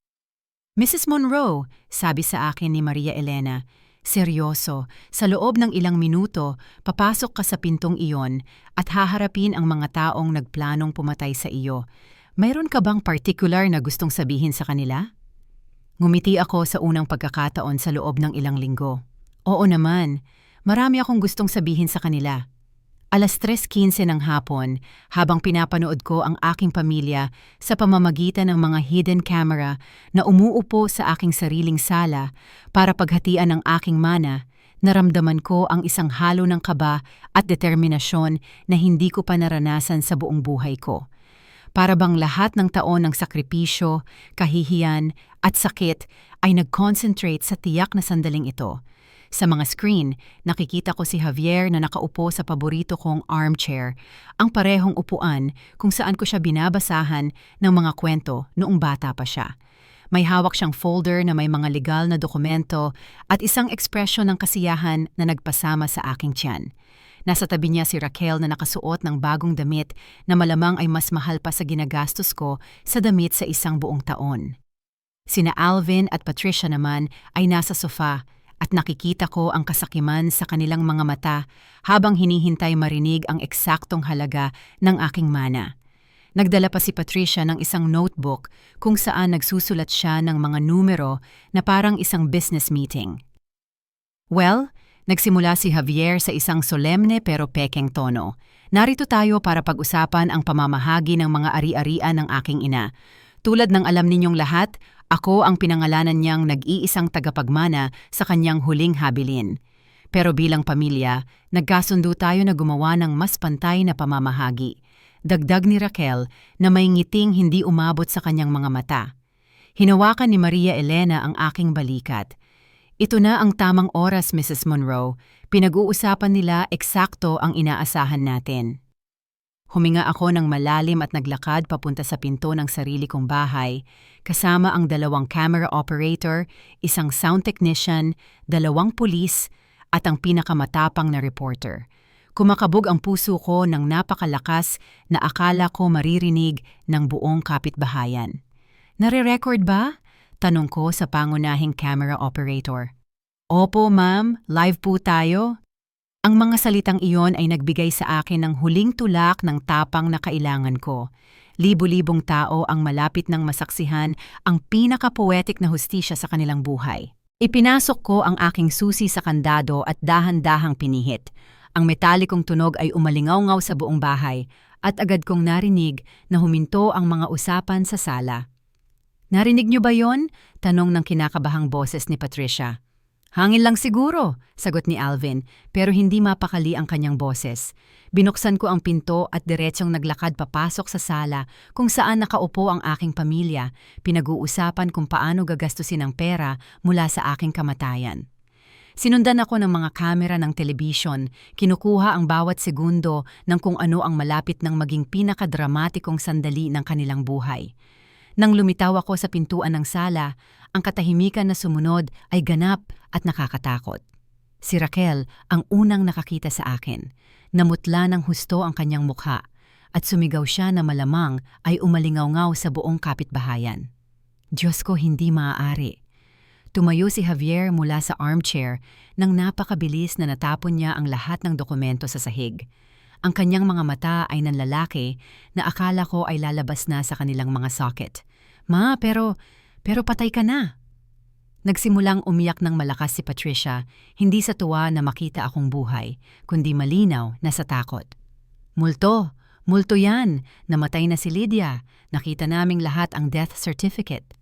A: Mrs. Monroe, sabi sa akin ni Maria Elena, seryoso, sa loob ng ilang minuto, papasok ka sa pintong iyon at haharapin ang mga taong nagplanong pumatay sa iyo. Mayroon ka bang particular na gustong sabihin sa kanila? Ngumiti ako sa unang pagkakataon sa loob ng ilang linggo. Oo naman. Marami akong gustong sabihin sa kanila. 3:15 ng hapon, habang pinapanood ko ang aking pamilya sa pamamagitan ng mga hidden camera na umuupo sa aking sariling sala para paghatian ng aking mana, naramdaman ko ang isang halo ng kaba at determinasyon na hindi ko pa naranasan sa buong buhay ko. Para bang lahat ng taon ng sakripisyo, kahihiyan at sakit ay nag-concentrate sa tiyak na sandaling ito. Sa mga screen, nakikita ko si Javier na nakaupo sa paborito kong armchair, ang parehong upuan kung saan ko siya binabasahan ng mga kwento noong bata pa siya. May hawak siyang folder na may mga legal na dokumento at isang ekspresyon ng kasiyahan na nagpasama sa aking tiyan. Nasa tabi niya si Raquel na nakasuot ng bagong damit na malamang ay mas mahal pa sa ginagastos ko sa damit sa isang buong taon. Sina Alvin at Patricia naman ay nasa sofa, at nakikita ko ang kasakiman sa kanilang mga mata habang hinihintay marinig ang eksaktong halaga ng aking mana. Nagdala pa si Patricia ng isang notebook kung saan nagsusulat siya ng mga numero na parang isang business meeting. Well, nagsimula si Javier sa isang solemne pero pekeng tono. Narito tayo para pag-usapan ang pamamahagi ng mga ari-arian ng aking ina. Tulad ng alam ninyong lahat, ako ang pinangalanan niyang nag-iisang tagapagmana sa kanyang huling habilin. Pero bilang pamilya, nagkasundo tayo na gumawa ng mas pantay na pamamahagi. Dagdag ni Raquel na may ngiting hindi umabot sa kanyang mga mata. Hinawakan ni Maria Elena ang aking balikat. Ito na ang tamang oras, Mrs. Monroe. Pinag-uusapan nila eksakto ang inaasahan natin. Huminga ako ng malalim at naglakad papunta sa pinto ng sarili kong bahay, kasama ang 2 camera operator, isang sound technician, 2 pulis, at ang pinakamatapang na reporter. Kumakabog ang puso ko ng napakalakas na akala ko maririnig ng buong kapitbahayan. Nare-record ba? Tanong ko sa pangunahing camera operator. Opo, ma'am, live po tayo. Ang mga salitang iyon ay nagbigay sa akin ng huling tulak ng tapang na kailangan ko. Libo-libong tao ang malapit ng masaksihan ang pinaka-poetic na hustisya sa kanilang buhay. Ipinasok ko ang aking susi sa kandado at dahan-dahang pinihit. Ang metalikong tunog ay umalingaw-ngaw sa buong bahay at agad kong narinig na huminto ang mga usapan sa sala. Narinig niyo ba yon? Tanong ng kinakabahang boses ni Patricia. Hangin lang siguro, sagot ni Alvin, pero hindi mapakali ang kanyang boses. Binuksan ko ang pinto at diretsyong naglakad papasok sa sala kung saan nakaupo ang aking pamilya, pinag-uusapan kung paano gagastusin ang pera mula sa aking kamatayan. Sinundan ako ng mga kamera ng telebisyon, kinukuha ang bawat segundo ng kung ano ang malapit ng maging pinakadramatikong sandali ng kanilang buhay. Nang lumitaw ako sa pintuan ng sala, ang katahimikan na sumunod ay ganap at nakakatakot. Si Raquel ang unang nakakita sa akin. Namutla ng husto ang kanyang mukha at sumigaw siya na malamang ay umalingaw-ngaw sa buong kapitbahayan. Diyos ko, hindi maaari. Tumayo si Javier mula sa armchair nang napakabilis na natapon niya ang lahat ng dokumento sa sahig. Ang kanyang mga mata ay nanlalaki na akala ko ay lalabas na sa kanilang mga socket. Ma, pero patay ka na. Nagsimulang umiyak ng malakas si Patricia, hindi sa tuwa na makita akong buhay, kundi malinaw na sa takot. Multo yan, namatay na si Lydia, nakita naming lahat ang death certificate.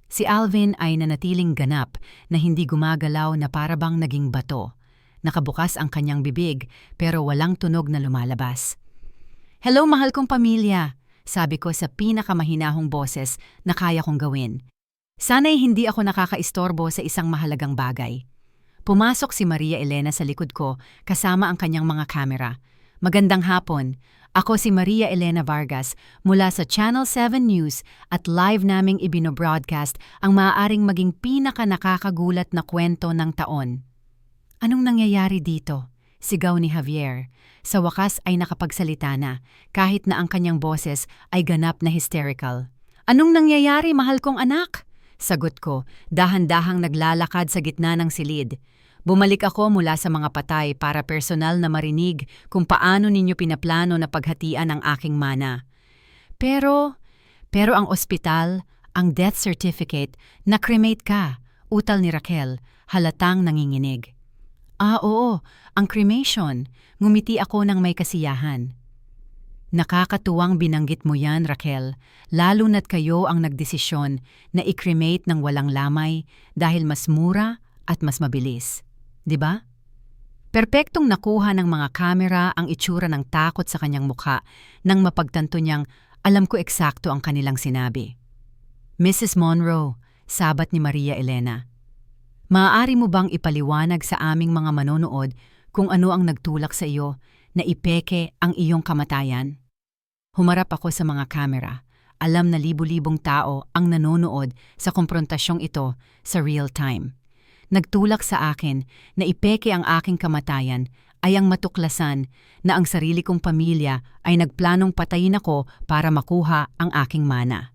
A: Si Alvin ay nanatiling ganap na hindi gumagalaw na parabang naging bato. Nakabukas ang kanyang bibig pero walang tunog na lumalabas. Hello mahal kong pamilya, sabi ko sa pinakamahinahong boses na kaya kong gawin. Sana'y hindi ako nakakaistorbo sa isang mahalagang bagay. Pumasok si Maria Elena sa likod ko kasama ang kanyang mga kamera. Magandang hapon. Ako si Maria Elena Vargas mula sa Channel 7 News at live naming ibinobroadcast ang maaaring maging pinaka-nakakagulat na kwento ng taon. Anong nangyayari dito? Sigaw ni Javier. Sa wakas ay nakapagsalita na, kahit na ang kanyang boses ay ganap na hysterical. Anong nangyayari, mahal kong anak? Sagot ko, dahan-dahang naglalakad sa gitna ng silid. Bumalik ako mula sa mga patay para personal na marinig kung paano ninyo pinaplano na paghatian ang aking mana. Pero ang ospital, ang death certificate, na-cremate ka, utal ni Raquel, halatang nanginginig. Oo, ang cremation. Ngumiti ako ng may kasiyahan. Nakakatuwang binanggit mo yan, Raquel, lalo na't kayo ang nagdesisyon na i-cremate ng walang lamay dahil mas mura at mas mabilis. 'Di ba? Perpektong nakuha ng mga kamera ang itsura ng takot sa kanyang mukha nang mapagtanto niyang alam ko eksakto ang kanilang sinabi. Mrs. Monroe, sabat ni Maria Elena, maaari mo bang ipaliwanag sa aming mga manonood kung ano ang nagtulak sa iyo na ipeke ang iyong kamatayan? Humarap ako sa mga kamera. Alam na libu-libong tao ang nanonood sa komprontasyong ito sa real time. Nagtulak sa akin na ipeke ang aking kamatayan ay ang matuklasan na ang sarili kong pamilya ay nagplanong patayin ako para makuha ang aking mana.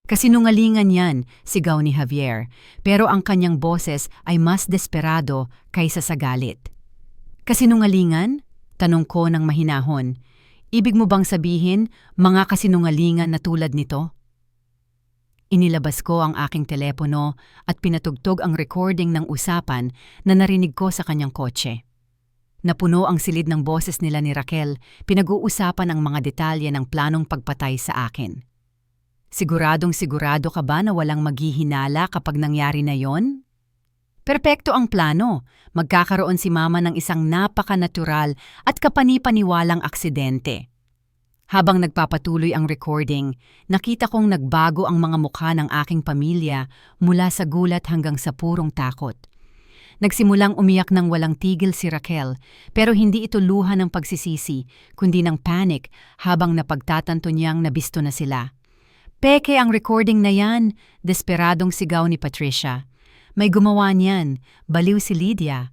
A: Kasinungalingan yan, sigaw ni Javier, pero ang kanyang boses ay mas desperado kaysa sa galit. Kasinungalingan? Tanong ko ng mahinahon. Ibig mo bang sabihin, mga kasinungalingan na tulad nito? Inilabas ko ang aking telepono at pinatugtog ang recording ng usapan na narinig ko sa kanyang kotse. Napuno ang silid ng boses nila ni Raquel, pinag-uusapan ang mga detalye ng planong pagpatay sa akin. Siguradong sigurado ka ba na walang maghihinala kapag nangyari na yon? Perpekto ang plano. Magkakaroon si Mama ng isang napaka-natural at kapanipaniwalang aksidente. Habang nagpapatuloy ang recording, nakita kong nagbago ang mga mukha ng aking pamilya mula sa gulat hanggang sa purong takot. Nagsimulang umiyak ng walang tigil si Raquel, pero hindi ito luha ng pagsisisi, kundi ng panic habang napagtatanto niyang nabisto na sila. Peke ang recording na yan, desperadong sigaw ni Patricia. May gumawa niyan, baliw si Lydia.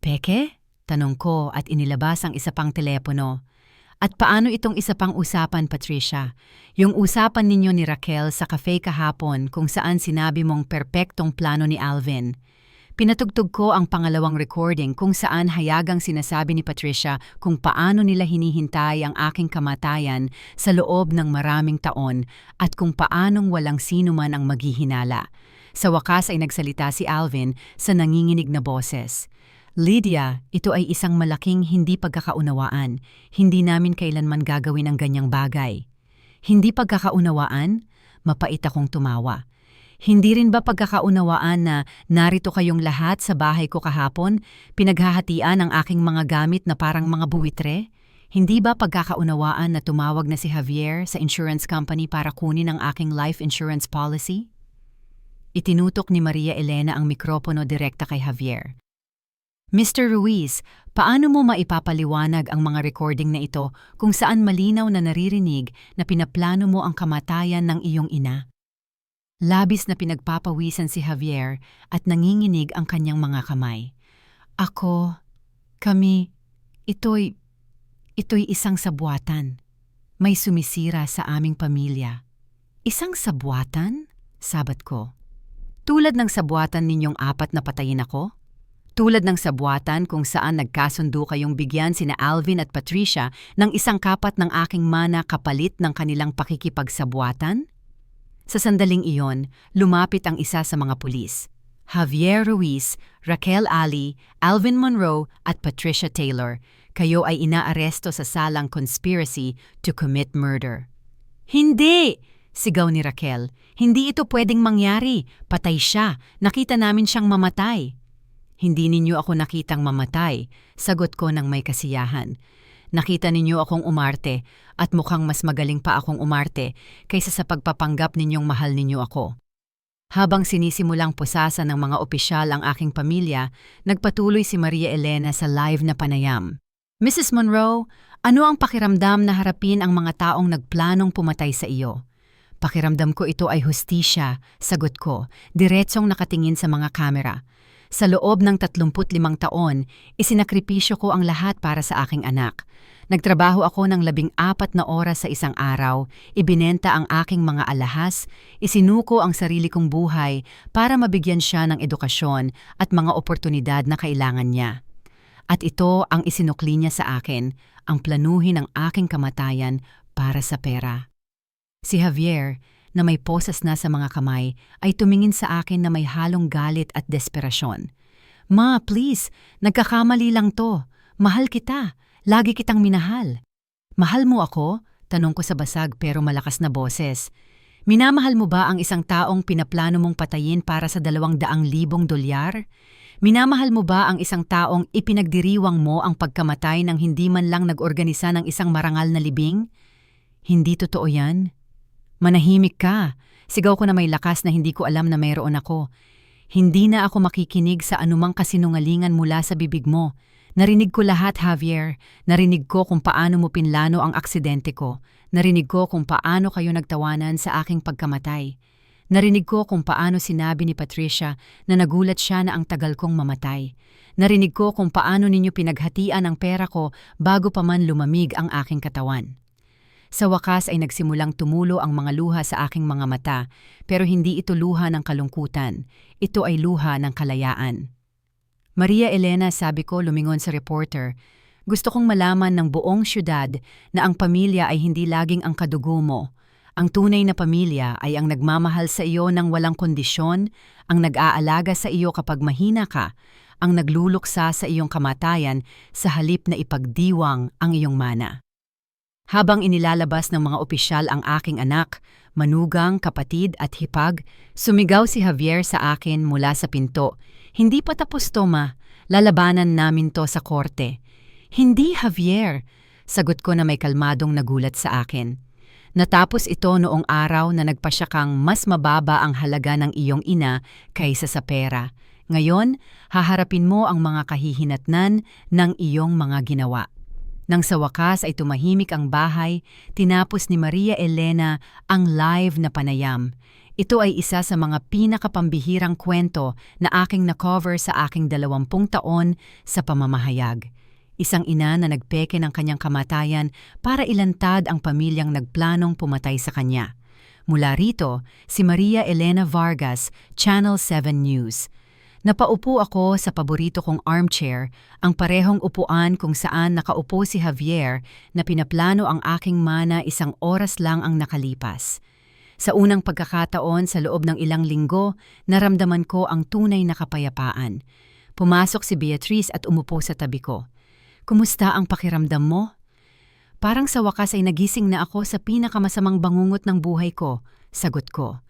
A: Peke? Tanong ko at inilabas ang isa pang telepono. At paano itong isa pang usapan, Patricia? Yung usapan ninyo ni Raquel sa cafe kahapon kung saan sinabi mong perpektong plano ni Alvin. Pinatugtog ko ang pangalawang recording kung saan hayagang sinasabi ni Patricia kung paano nila hinihintay ang aking kamatayan sa loob ng maraming taon at kung paanong walang sino man ang maghihinala. Sa wakas ay nagsalita si Alvin sa nanginginig na boses. Lydia, ito ay isang malaking hindi pagkakaunawaan. Hindi namin kailanman gagawin ang ganyang bagay. Hindi pagkakaunawaan? Mapait akong tumawa. Hindi rin ba pagkakaunawaan na narito kayong lahat sa bahay ko kahapon, pinaghahatian ang aking mga gamit na parang mga buwitre? Hindi ba pagkakaunawaan na tumawag na si Javier sa insurance company para kunin ang aking life insurance policy? Itinutok ni Maria Elena ang mikropono direkta kay Javier. Mr. Ruiz, paano mo maipapaliwanag ang mga recording na ito kung saan malinaw na naririnig na pinaplano mo ang kamatayan ng iyong ina? Labis na pinagpapawisan si Javier at nanginginig ang kanyang mga kamay. Kami, ito'y isang sabwatan. May sumisira sa aming pamilya. Isang sabwatan? Sabat ko. Tulad ng sabwatan ninyong apat na patayin ako? Tulad ng sabwatan kung saan nagkasundo kayong bigyan sina Alvin at Patricia ng isang kapat ng aking mana kapalit ng kanilang pakikipagsabwatan? Sa sandaling iyon, lumapit ang isa sa mga pulis. Javier Ruiz, Raquel Ali, Alvin Monroe at Patricia Taylor, kayo ay inaaresto sa salang conspiracy to commit murder. Hindi! Sigaw ni Raquel. Hindi ito pwedeng mangyari. Patay siya. Nakita namin siyang mamatay. Hindi ninyo ako nakitang mamatay, sagot ko ng may kasiyahan. Nakita ninyo akong umarte at mukhang mas magaling pa akong umarte kaysa sa pagpapanggap ninyong mahal ninyo ako. Habang sinisimulang pusasan ng mga opisyal ang aking pamilya, nagpatuloy si Maria Elena sa live na panayam. Mrs. Monroe, ano ang pakiramdam na harapin ang mga taong nagplanong pumatay sa iyo? Pakiramdam ko ito ay hustisya, sagot ko, diretsong nakatingin sa mga kamera. Sa loob ng 35 taon, isinakripisyo ko ang lahat para sa aking anak. Nagtrabaho ako ng 14 na oras sa isang araw, ibinenta ang aking mga alahas, isinuko ang sarili kong buhay para mabigyan siya ng edukasyon at mga oportunidad na kailangan niya. At ito ang isinukli niya sa akin, ang planuhin ang aking kamatayan para sa pera. Si Javier, na may posas na sa mga kamay, ay tumingin sa akin na may halong galit at desperasyon. "Ma, please, nagkakamali lang to. Mahal kita. Lagi kitang minahal." "Mahal mo ako?" tanong ko sa basag pero malakas na boses. "Minamahal mo ba ang isang taong pinaplano mong patayin para sa $200,000? Minamahal mo ba ang isang taong ipinagdiriwang mo ang pagkamatay nang hindi man lang nag-organisa ng isang marangal na libing?" "Hindi totoo yan." "Manahimik ka." Sigaw ko na may lakas na hindi ko alam na mayroon ako. "Hindi na ako makikinig sa anumang kasinungalingan mula sa bibig mo. Narinig ko lahat, Javier. Narinig ko kung paano mo pinlano ang aksidente ko. Narinig ko kung paano kayo nagtawanan sa aking pagkamatay. Narinig ko kung paano sinabi ni Patricia na nagulat siya na ang tagal kong mamatay. Narinig ko kung paano ninyo pinaghatian ang pera ko bago pa man lumamig ang aking katawan." Sa wakas ay nagsimulang tumulo ang mga luha sa aking mga mata, pero hindi ito luha ng kalungkutan. Ito ay luha ng kalayaan. "Maria Elena," sabi ko lumingon sa reporter, "gusto kong malaman ng buong syudad na ang pamilya ay hindi laging ang kadugo mo. Ang tunay na pamilya ay ang nagmamahal sa iyo ng walang kondisyon, ang nag-aalaga sa iyo kapag mahina ka, ang nagluluksa sa iyong kamatayan sa halip na ipagdiwang ang iyong mana." Habang inilalabas ng mga opisyal ang aking anak, manugang, kapatid at hipag, sumigaw si Javier sa akin mula sa pinto. "Hindi pa tapos to, ma. Lalabanan namin to sa korte." "Hindi, Javier," sagot ko na may kalmadong nagulat sa akin. "Natapos ito noong araw na nagpasya kang mas mababa ang halaga ng iyong ina kaysa sa pera. Ngayon, haharapin mo ang mga kahihinatnan ng iyong mga ginawa." Nang sa wakas ay tumahimik ang bahay, tinapos ni Maria Elena ang live na panayam. Ito ay isa sa mga pinakapambihirang kwento na aking na-cover sa aking 20 taon sa pamamahayag. Isang ina na nagpeke ng kanyang kamatayan para ilantad ang pamilyang nagplanong pumatay sa kanya. Mula rito, si Maria Elena Vargas, Channel 7 News. Napaupo ako sa paborito kong armchair, ang parehong upuan kung saan nakaupo si Javier na pinaplano ang aking mana 1 oras lang ang nakalipas. Sa unang pagkakataon sa loob ng ilang linggo, naramdaman ko ang tunay na kapayapaan. Pumasok si Beatrice at umupo sa tabi ko. "Kumusta ang pakiramdam mo?" "Parang sa wakas ay nagising na ako sa pinakamasamang bangungot ng buhay ko," sagot ko.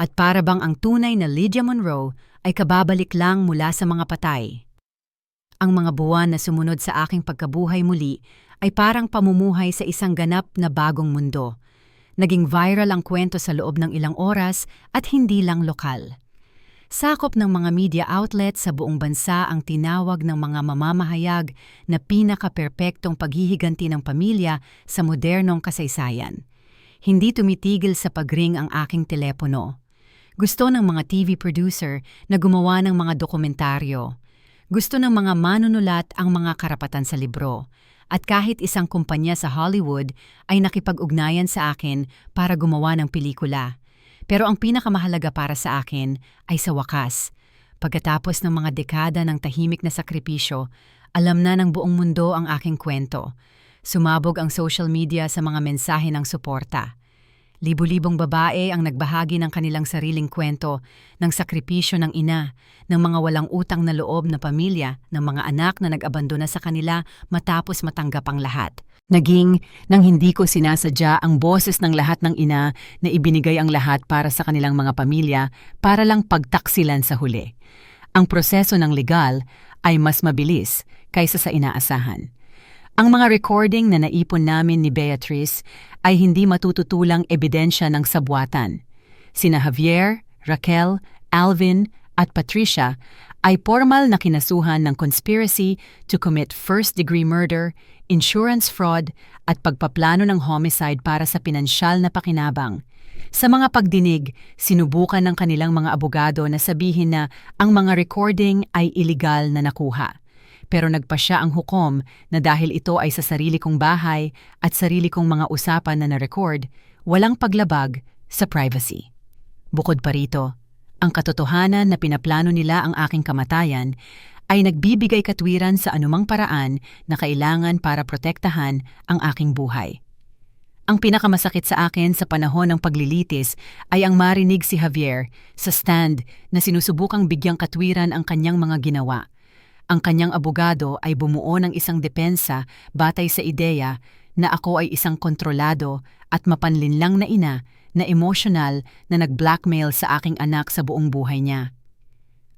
A: "At para bang ang tunay na Lydia Monroe ay kababalik lang mula sa mga patay." Ang mga buwan na sumunod sa aking pagkabuhay muli ay parang pamumuhay sa isang ganap na bagong mundo. Naging viral ang kwento sa loob ng ilang oras at hindi lang lokal. Sakop ng mga media outlets sa buong bansa ang tinawag ng mga mamamahayag na pinaka-perpektong paghihiganti ng pamilya sa modernong kasaysayan. Hindi tumitigil sa pagring ang aking telepono. Gusto ng mga TV producer na gumawa ng mga dokumentaryo. Gusto ng mga manunulat ang mga karapatan sa libro. At kahit isang kumpanya sa Hollywood ay nakipag-ugnayan sa akin para gumawa ng pelikula. Pero ang pinakamahalaga para sa akin ay sa wakas. Pagkatapos ng mga dekada ng tahimik na sakripisyo, alam na ng buong mundo ang aking kwento. Sumabog ang social media sa mga mensahe ng suporta. Libu-libong babae ang nagbahagi ng kanilang sariling kwento ng sakripisyo ng ina, ng mga walang utang na loob na pamilya, ng mga anak na nag-abandona sa kanila matapos matanggap ang lahat. Naging nang hindi ko sinasadya ang boses ng lahat ng ina na ibinigay ang lahat para sa kanilang mga pamilya para lang pagtaksilan sa huli. Ang proseso ng legal ay mas mabilis kaysa sa inaasahan. Ang mga recording na naipon namin ni Beatrice ay hindi matututulang ebidensya ng sabwatan. Sina Javier, Raquel, Alvin at Patricia ay formal na kinasuhan ng conspiracy to commit first-degree murder, insurance fraud at pagpaplano ng homicide para sa pinansyal na pakinabang. Sa mga pagdinig, sinubukan ng kanilang mga abogado na sabihin na ang mga recording ay iligal na nakuha. Pero nagpasya ang hukom na dahil ito ay sa sarili kong bahay at sarili kong mga usapan na na-record, walang paglabag sa privacy. Bukod pa rito, ang katotohanan na pinaplano nila ang aking kamatayan ay nagbibigay katwiran sa anumang paraan na kailangan para protektahan ang aking buhay. Ang pinakamasakit sa akin sa panahon ng paglilitis ay ang marinig si Javier sa stand na sinusubukang bigyang katwiran ang kanyang mga ginawa. Ang kanyang abogado ay bumuo ng isang depensa batay sa ideya na ako ay isang kontrolado at mapanlinlang na ina na emosyonal na nag-blackmail sa aking anak sa buong buhay niya.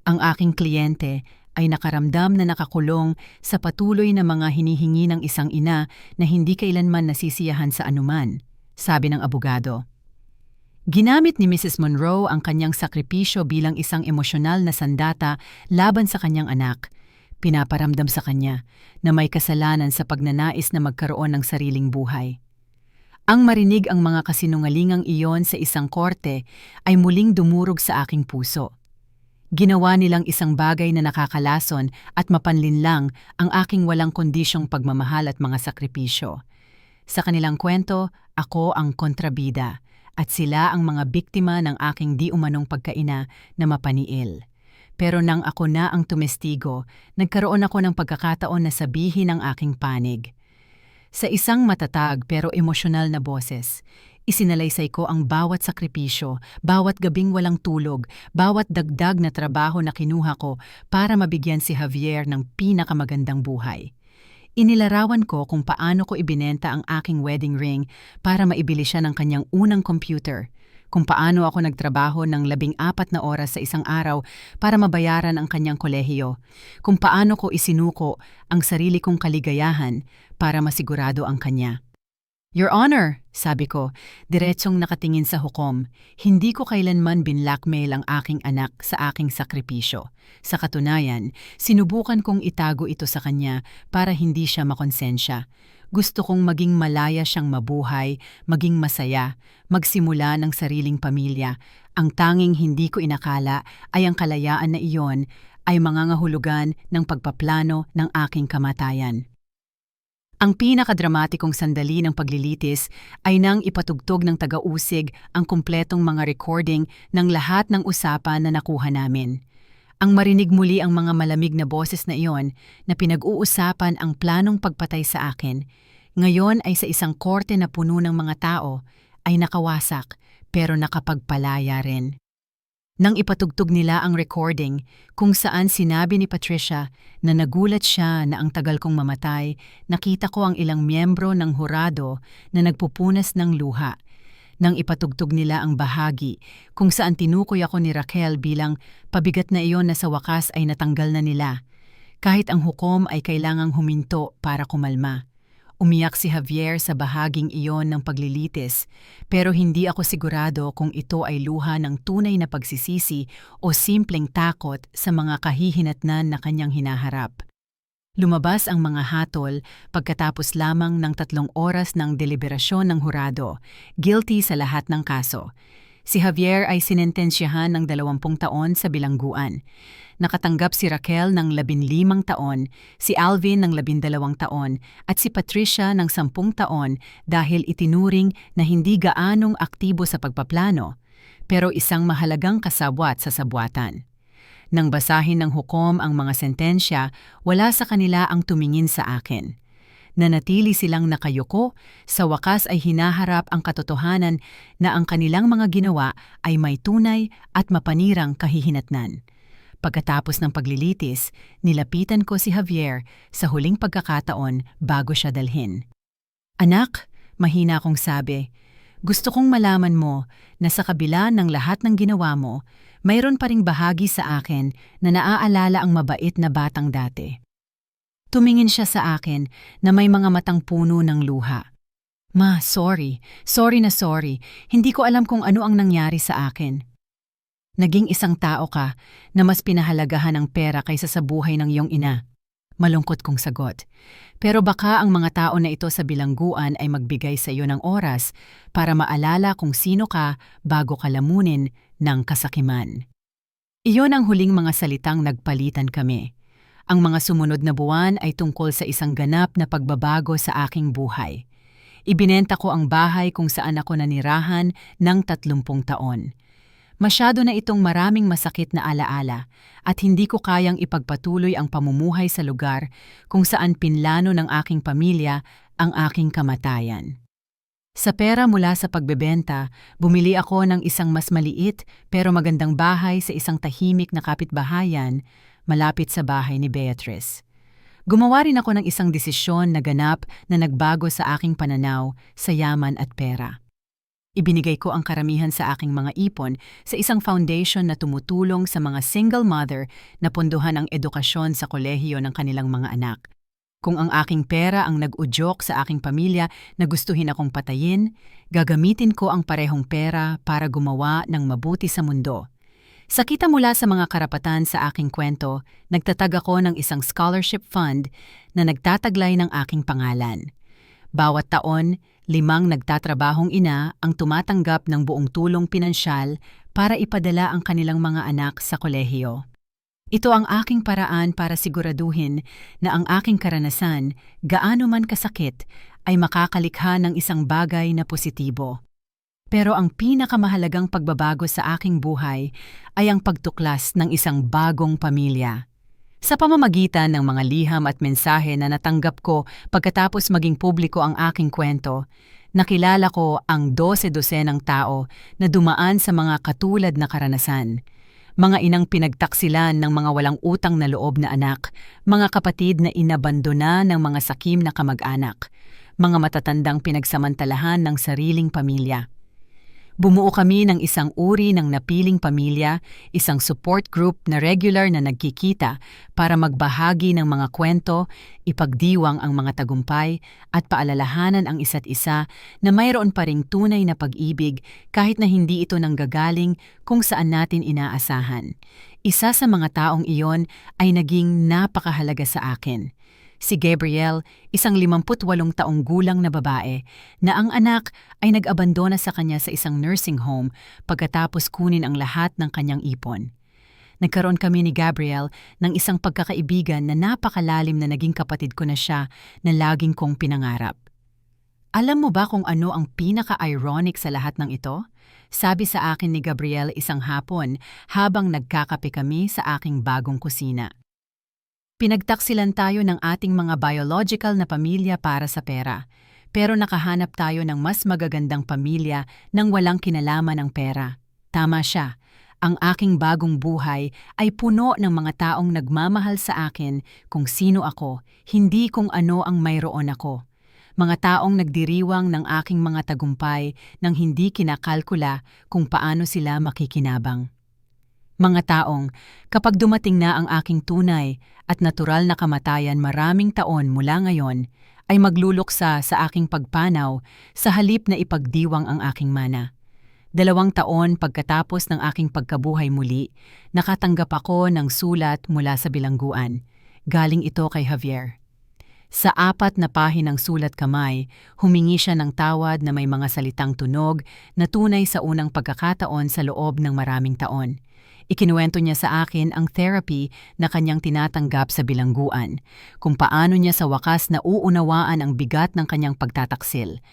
A: Ang aking kliyente ay nakaramdam na nakakulong sa patuloy na mga hinihingi ng isang ina na hindi kailanman nasisiyahan sa anuman, sabi ng abogado. Ginamit ni Mrs. Monroe ang kanyang sakripisyo bilang isang emosyonal na sandata laban sa kanyang anak. Pinaparamdam sa kanya na may kasalanan sa pagnanais na magkaroon ng sariling buhay. Ang marinig ang mga kasinungalingang iyon sa isang korte ay muling dumurog sa aking puso. Ginawa nilang isang bagay na nakakalason at mapanlinlang ang aking walang kondisyong pagmamahal at mga sakripisyo. Sa kanilang kwento, ako ang kontrabida at sila ang mga biktima ng aking di umanong pagkaina na mapaniil. Pero nang ako na ang tumestigo, nagkaroon ako ng pagkakataon na sabihin ang aking panig. Sa isang matatag pero emosyonal na boses, isinalaysay ko ang bawat sakripisyo, bawat gabing walang tulog, bawat dagdag na trabaho na kinuha ko para mabigyan si Javier ng pinakamagandang buhay. Inilarawan ko kung paano ko ibinenta ang aking wedding ring para maibili siya ng kanyang unang computer, kung paano ako nagtrabaho ng 14 na oras sa isang araw para mabayaran ang kanyang kolehiyo, kung paano ko isinuko ang sarili kong kaligayahan para masigurado ang kanya. Your Honor, sabi ko, diretsong nakatingin sa hukom, hindi ko kailanman binlackmail ang aking anak sa aking sakripisyo. Sa katunayan, sinubukan kong itago ito sa kanya para hindi siya makonsensya. Gusto kong maging malaya siyang mabuhay, maging masaya, magsimula ng sariling pamilya. Ang tanging hindi ko inakala ay ang kalayaan na iyon ay mangangahulugan ng pagpaplano ng aking kamatayan. Ang pinakadramatikong sandali ng paglilitis ay nang ipatugtog ng taga-usig ang kumpletong mga recording ng lahat ng usapan na nakuha namin. Ang marinig muli ang mga malamig na boses na iyon na pinag-uusapan ang planong pagpatay sa akin, ngayon ay sa isang korte na puno ng mga tao ay nakawasak pero nakapagpalaya rin. Nang ipatugtog nila ang recording kung saan sinabi ni Patricia na nagulat siya na ang tagal kong mamatay, nakita ko ang ilang miyembro ng hurado na nagpupunas ng luha. Nang ipatugtog nila ang bahagi kung saan tinukoy ako ni Raquel bilang pabigat na iyon na sa wakas ay natanggal na nila, kahit ang hukom ay kailangang huminto para kumalma. Umiyak si Javier sa bahaging iyon ng paglilitis, pero hindi ako sigurado kung ito ay luha ng tunay na pagsisisi o simpleng takot sa mga kahihinatnan na kanyang hinaharap. Lumabas ang mga hatol pagkatapos lamang ng 3 oras ng deliberasyon ng hurado, guilty sa lahat ng kaso. Si Javier ay sinentensyahan ng 20 taon sa bilangguan. Nakatanggap si Raquel ng 15 taon, si Alvin ng 12 taon at si Patricia ng 10 taon dahil itinuring na hindi gaanong aktibo sa pagpaplano, pero isang mahalagang kasabwat sa sabwatan. Nang basahin ng hukom ang mga sentensya, wala sa kanila ang tumingin sa akin. Nanatili silang nakayuko, sa wakas ay hinaharap ang katotohanan na ang kanilang mga ginawa ay may tunay at mapanirang kahihinatnan. Pagkatapos ng paglilitis, nilapitan ko si Javier sa huling pagkakataon bago siya dalhin. Anak, mahina kong sabi, gusto kong malaman mo na sa kabila ng lahat ng ginawa mo, mayroon pa ring bahagi sa akin na naaalala ang mabait na batang dati. Tumingin siya sa akin na may mga matang puno ng luha. Ma, sorry. Sorry na sorry. Hindi ko alam kung ano ang nangyari sa akin. Naging isang tao ka na mas pinahalagahan ng pera kaysa sa buhay ng iyong ina. Malungkot kong sagot. Pero baka ang mga tao na ito sa bilangguan ay magbigay sa iyo ng oras para maalala kung sino ka bago ka lamunin ng kasakiman. Iyon ang huling mga salitang nagpalitan kami. Ang mga sumunod na buwan ay tungkol sa isang ganap na pagbabago sa aking buhay. Ibinenta ko ang bahay kung saan ako nanirahan ng 30 taon. Masyado na itong maraming masakit na alaala at hindi ko kayang ipagpatuloy ang pamumuhay sa lugar kung saan pinlano ng aking pamilya ang aking kamatayan. Sa pera mula sa pagbebenta, bumili ako ng isang mas maliit pero magandang bahay sa isang tahimik na kapitbahayan malapit sa bahay ni Beatrice. Gumawa rin ako ng isang desisyon na ganap na nagbago sa aking pananaw sa yaman at pera. Ibinigay ko ang karamihan sa aking mga ipon sa isang foundation na tumutulong sa mga single mother na pondohan ang edukasyon sa kolehiyo ng kanilang mga anak. Kung ang aking pera ang nag-udyok sa aking pamilya na gustuhin akong patayin, gagamitin ko ang parehong pera para gumawa ng mabuti sa mundo. Sa kita mula sa mga karapatan sa aking kwento, nagtatag ako ng isang scholarship fund na nagtataglay ng aking pangalan. Bawat taon, 5 nagtatrabahong ina ang tumatanggap ng buong tulong pinansyal para ipadala ang kanilang mga anak sa kolehiyo. Ito ang aking paraan para siguraduhin na ang aking karanasan, gaano man kasakit, ay makakalikha ng isang bagay na positibo. Pero ang pinakamahalagang pagbabago sa aking buhay ay ang pagtuklas ng isang bagong pamilya. Sa pamamagitan ng mga liham at mensahe na natanggap ko pagkatapos maging publiko ang aking kwento, nakilala ko ang 12-dosenang tao na dumaan sa mga katulad na karanasan. Mga inang pinagtaksilan ng mga walang utang na loob na anak, mga kapatid na inabandona ng mga sakim na kamag-anak, mga matatandang pinagsamantalahan ng sariling pamilya. Bumuo kami ng isang uri ng napiling pamilya, isang support group na regular na nagkikita para magbahagi ng mga kwento, ipagdiwang ang mga tagumpay at paalalahanan ang isa't isa na mayroon pa ring tunay na pag-ibig kahit na hindi ito nanggagaling kung saan natin inaasahan. Isa sa mga taong iyon ay naging napakahalaga sa akin. Si Gabrielle, isang 58 taong gulang na babae, na ang anak ay nag-abandona sa kanya sa isang nursing home pagkatapos kunin ang lahat ng kanyang ipon. Nagkaroon kami ni Gabrielle ng isang pagkakaibigan na napakalalim na naging kapatid ko na siya na laging kong pinangarap. Alam mo ba kung ano ang pinaka-ironic sa lahat ng ito? Sabi sa akin ni Gabrielle isang hapon habang nagkakape kami sa aking bagong kusina. Pinagtaksilan tayo ng ating mga biological na pamilya para sa pera, pero nakahanap tayo ng mas magagandang pamilya nang walang kinalaman ng pera. Tama siya, ang aking bagong buhay ay puno ng mga taong nagmamahal sa akin kung sino ako, hindi kung ano ang mayroon ako. Mga taong nagdiriwang ng aking mga tagumpay nang hindi kinakalkula kung paano sila makikinabang. Mga taong, kapag dumating na ang aking tunay at natural na kamatayan maraming taon mula ngayon, ay magluluksa sa aking pagpanaw sa halip na ipagdiwang ang aking mana. 2 taon pagkatapos ng aking pagkabuhay muli, nakatanggap ako ng sulat mula sa bilangguan. Galing ito kay Javier. Sa 4 na pahinang sulat kamay, humingi siya ng tawad na may mga salitang tunog na tunay sa unang pagkakataon sa loob ng maraming taon. Ikinuwento niya sa akin ang therapy na kanyang tinatanggap sa bilangguan, kung paano niya sa wakas nauunawaan ang bigat ng kanyang pagtataksil,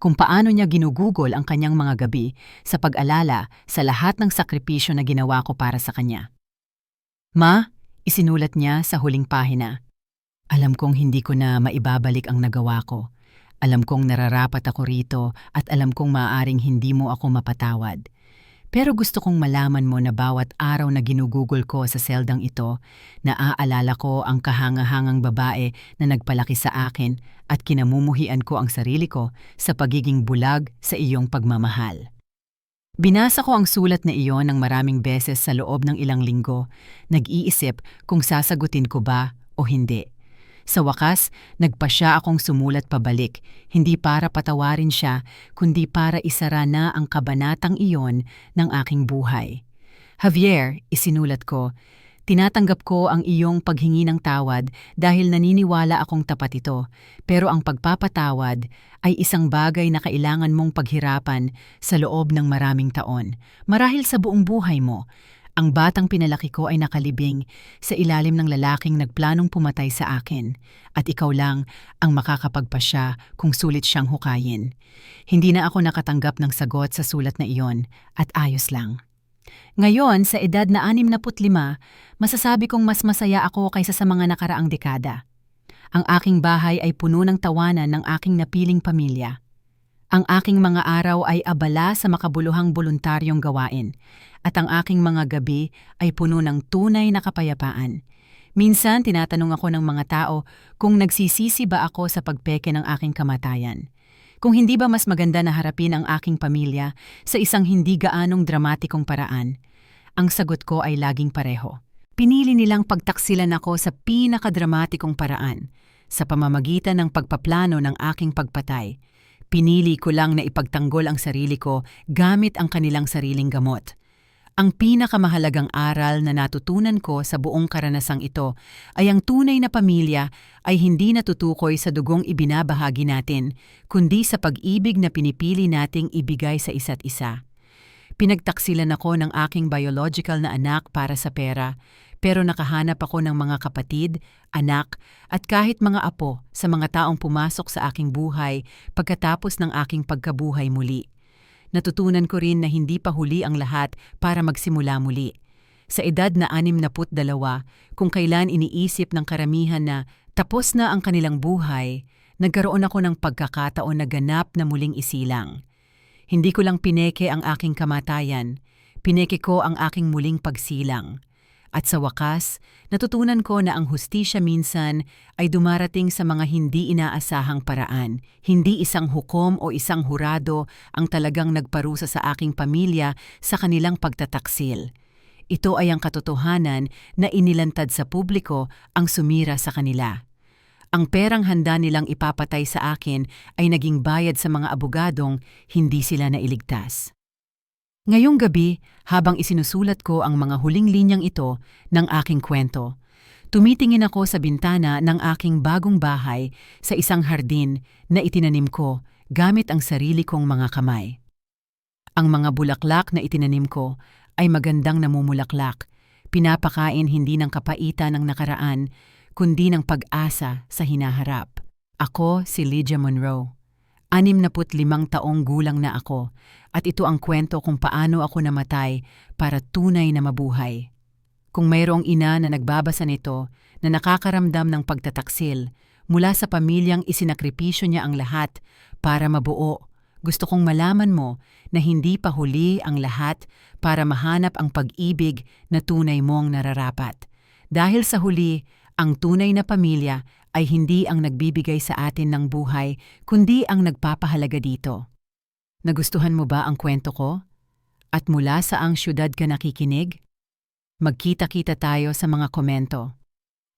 A: kung paano niya ginugugol ang kanyang mga gabi sa pag-alala sa lahat ng sakripisyo na ginawa ko para sa kanya. Ma, isinulat niya sa huling pahina. Alam kong hindi ko na maibabalik ang nagawa ko. Alam kong nararapat ako rito at alam kong maaaring hindi mo ako mapatawad. Pero gusto kong malaman mo na bawat araw na ginugugol ko sa seldang ito, naaalala ko ang kahangahangang babae na nagpalaki sa akin at kinamumuhian ko ang sarili ko sa pagiging bulag sa iyong pagmamahal. Binasa ko ang sulat na iyon ng maraming beses sa loob ng ilang linggo, nag-iisip kung sasagutin ko ba o hindi. Sa wakas, nagpasya akong sumulat pabalik, hindi para patawarin siya, kundi para isara na ang kabanatang iyon ng aking buhay. Javier, isinulat ko, tinatanggap ko ang iyong paghingi ng tawad dahil naniniwala akong tapat ito, pero ang pagpapatawad ay isang bagay na kailangan mong paghirapan sa loob ng maraming taon. Marahil sa buong buhay mo, ang batang pinalaki ko ay nakalibing sa ilalim ng lalaking nagplanong pumatay sa akin, at ikaw lang ang makakapagpasya kung sulit siyang hukayin. Hindi na ako nakatanggap ng sagot sa sulat na iyon, at ayos lang. Ngayon, sa edad na 65, masasabi kong mas masaya ako kaysa sa mga nakaraang dekada. Ang aking bahay ay puno ng tawanan ng aking napiling pamilya. Ang aking mga araw ay abala sa makabuluhang voluntaryong gawain, at ang aking mga gabi ay puno ng tunay na kapayapaan. Minsan tinatanong ako ng mga tao kung nagsisisi ba ako sa pagpeke ng aking kamatayan. Kung hindi ba mas maganda na harapin ang aking pamilya sa isang hindi gaanong dramatikong paraan? Ang sagot ko ay laging pareho. Pinili nilang pagtaksilan ako sa pinakadramatikong paraan, sa pamamagitan ng pagpaplano ng aking pagpatay. Pinili ko lang na ipagtanggol ang sarili ko gamit ang kanilang sariling gamot. Ang pinakamahalagang aral na natutunan ko sa buong karanasang ito ay ang tunay na pamilya ay hindi natutukoy sa dugong ibinabahagi natin, kundi sa pag-ibig na pinipili nating ibigay sa isa't isa. Pinagtaksilan ako ng aking biological na anak para sa pera, pero nakahanap ako ng mga kapatid, anak, at kahit mga apo sa mga taong pumasok sa aking buhay pagkatapos ng aking pagkabuhay muli. Natutunan ko rin na hindi pa huli ang lahat para magsimula muli. Sa edad na 62, kung kailan iniisip ng karamihan na tapos na ang kanilang buhay, nagkaroon ako ng pagkakataon na ganap na muling isilang. Hindi ko lang pineke ang aking kamatayan, pineke ko ang aking muling pagsilang. At sa wakas, natutunan ko na ang hustisya minsan ay dumarating sa mga hindi inaasahang paraan. Hindi isang hukom o isang hurado ang talagang nagparusa sa aking pamilya sa kanilang pagtataksil. Ito ay ang katotohanan na inilantad sa publiko ang sumira sa kanila. Ang perang handa nilang ipapatay sa akin ay naging bayad sa mga abogadong hindi sila nailigtas. Ngayong gabi, habang isinusulat ko ang mga huling linyang ito ng aking kwento, tumitingin ako sa bintana ng aking bagong bahay sa isang hardin na itinanim ko gamit ang sarili kong mga kamay. Ang mga bulaklak na itinanim ko ay magandang namumulaklak, pinapakain hindi ng kapaitan ng nakaraan, kundi ng pag-asa sa hinaharap. Ako si Lydia Monroe. 65 taong gulang na ako, at ito ang kwento kung paano ako namatay para tunay na mabuhay. Kung mayroong ina na nagbabasa nito na nakakaramdam ng pagtataksil mula sa pamilyang isinakripisyo niya ang lahat para mabuo, gusto kong malaman mo na hindi pa huli ang lahat para mahanap ang pag-ibig na tunay mong nararapat. Dahil sa huli, ang tunay na pamilya ay hindi ang nagbibigay sa atin ng buhay, kundi ang nagpapahalaga dito. Nagustuhan mo ba ang kwento ko? At mula saang syudad ka nakikinig? Magkita-kita tayo sa mga komento.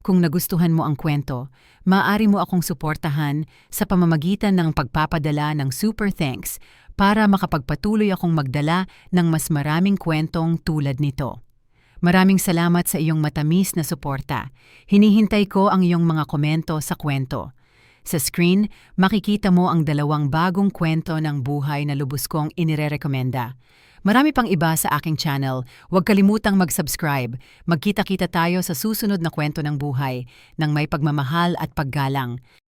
A: Kung nagustuhan mo ang kwento, maaari mo akong suportahan sa pamamagitan ng pagpapadala ng super thanks para makapagpatuloy akong magdala ng mas maraming kwentong tulad nito. Maraming salamat sa iyong matamis na suporta. Hinihintay ko ang iyong mga komento sa kwento. Sa screen, makikita mo ang 2 bagong kwento ng buhay na lubos kong inirerekomenda. Marami pang iba sa aking channel. Huwag kalimutang mag-subscribe. Magkita-kita tayo sa susunod na kwento ng buhay ng may pagmamahal at paggalang.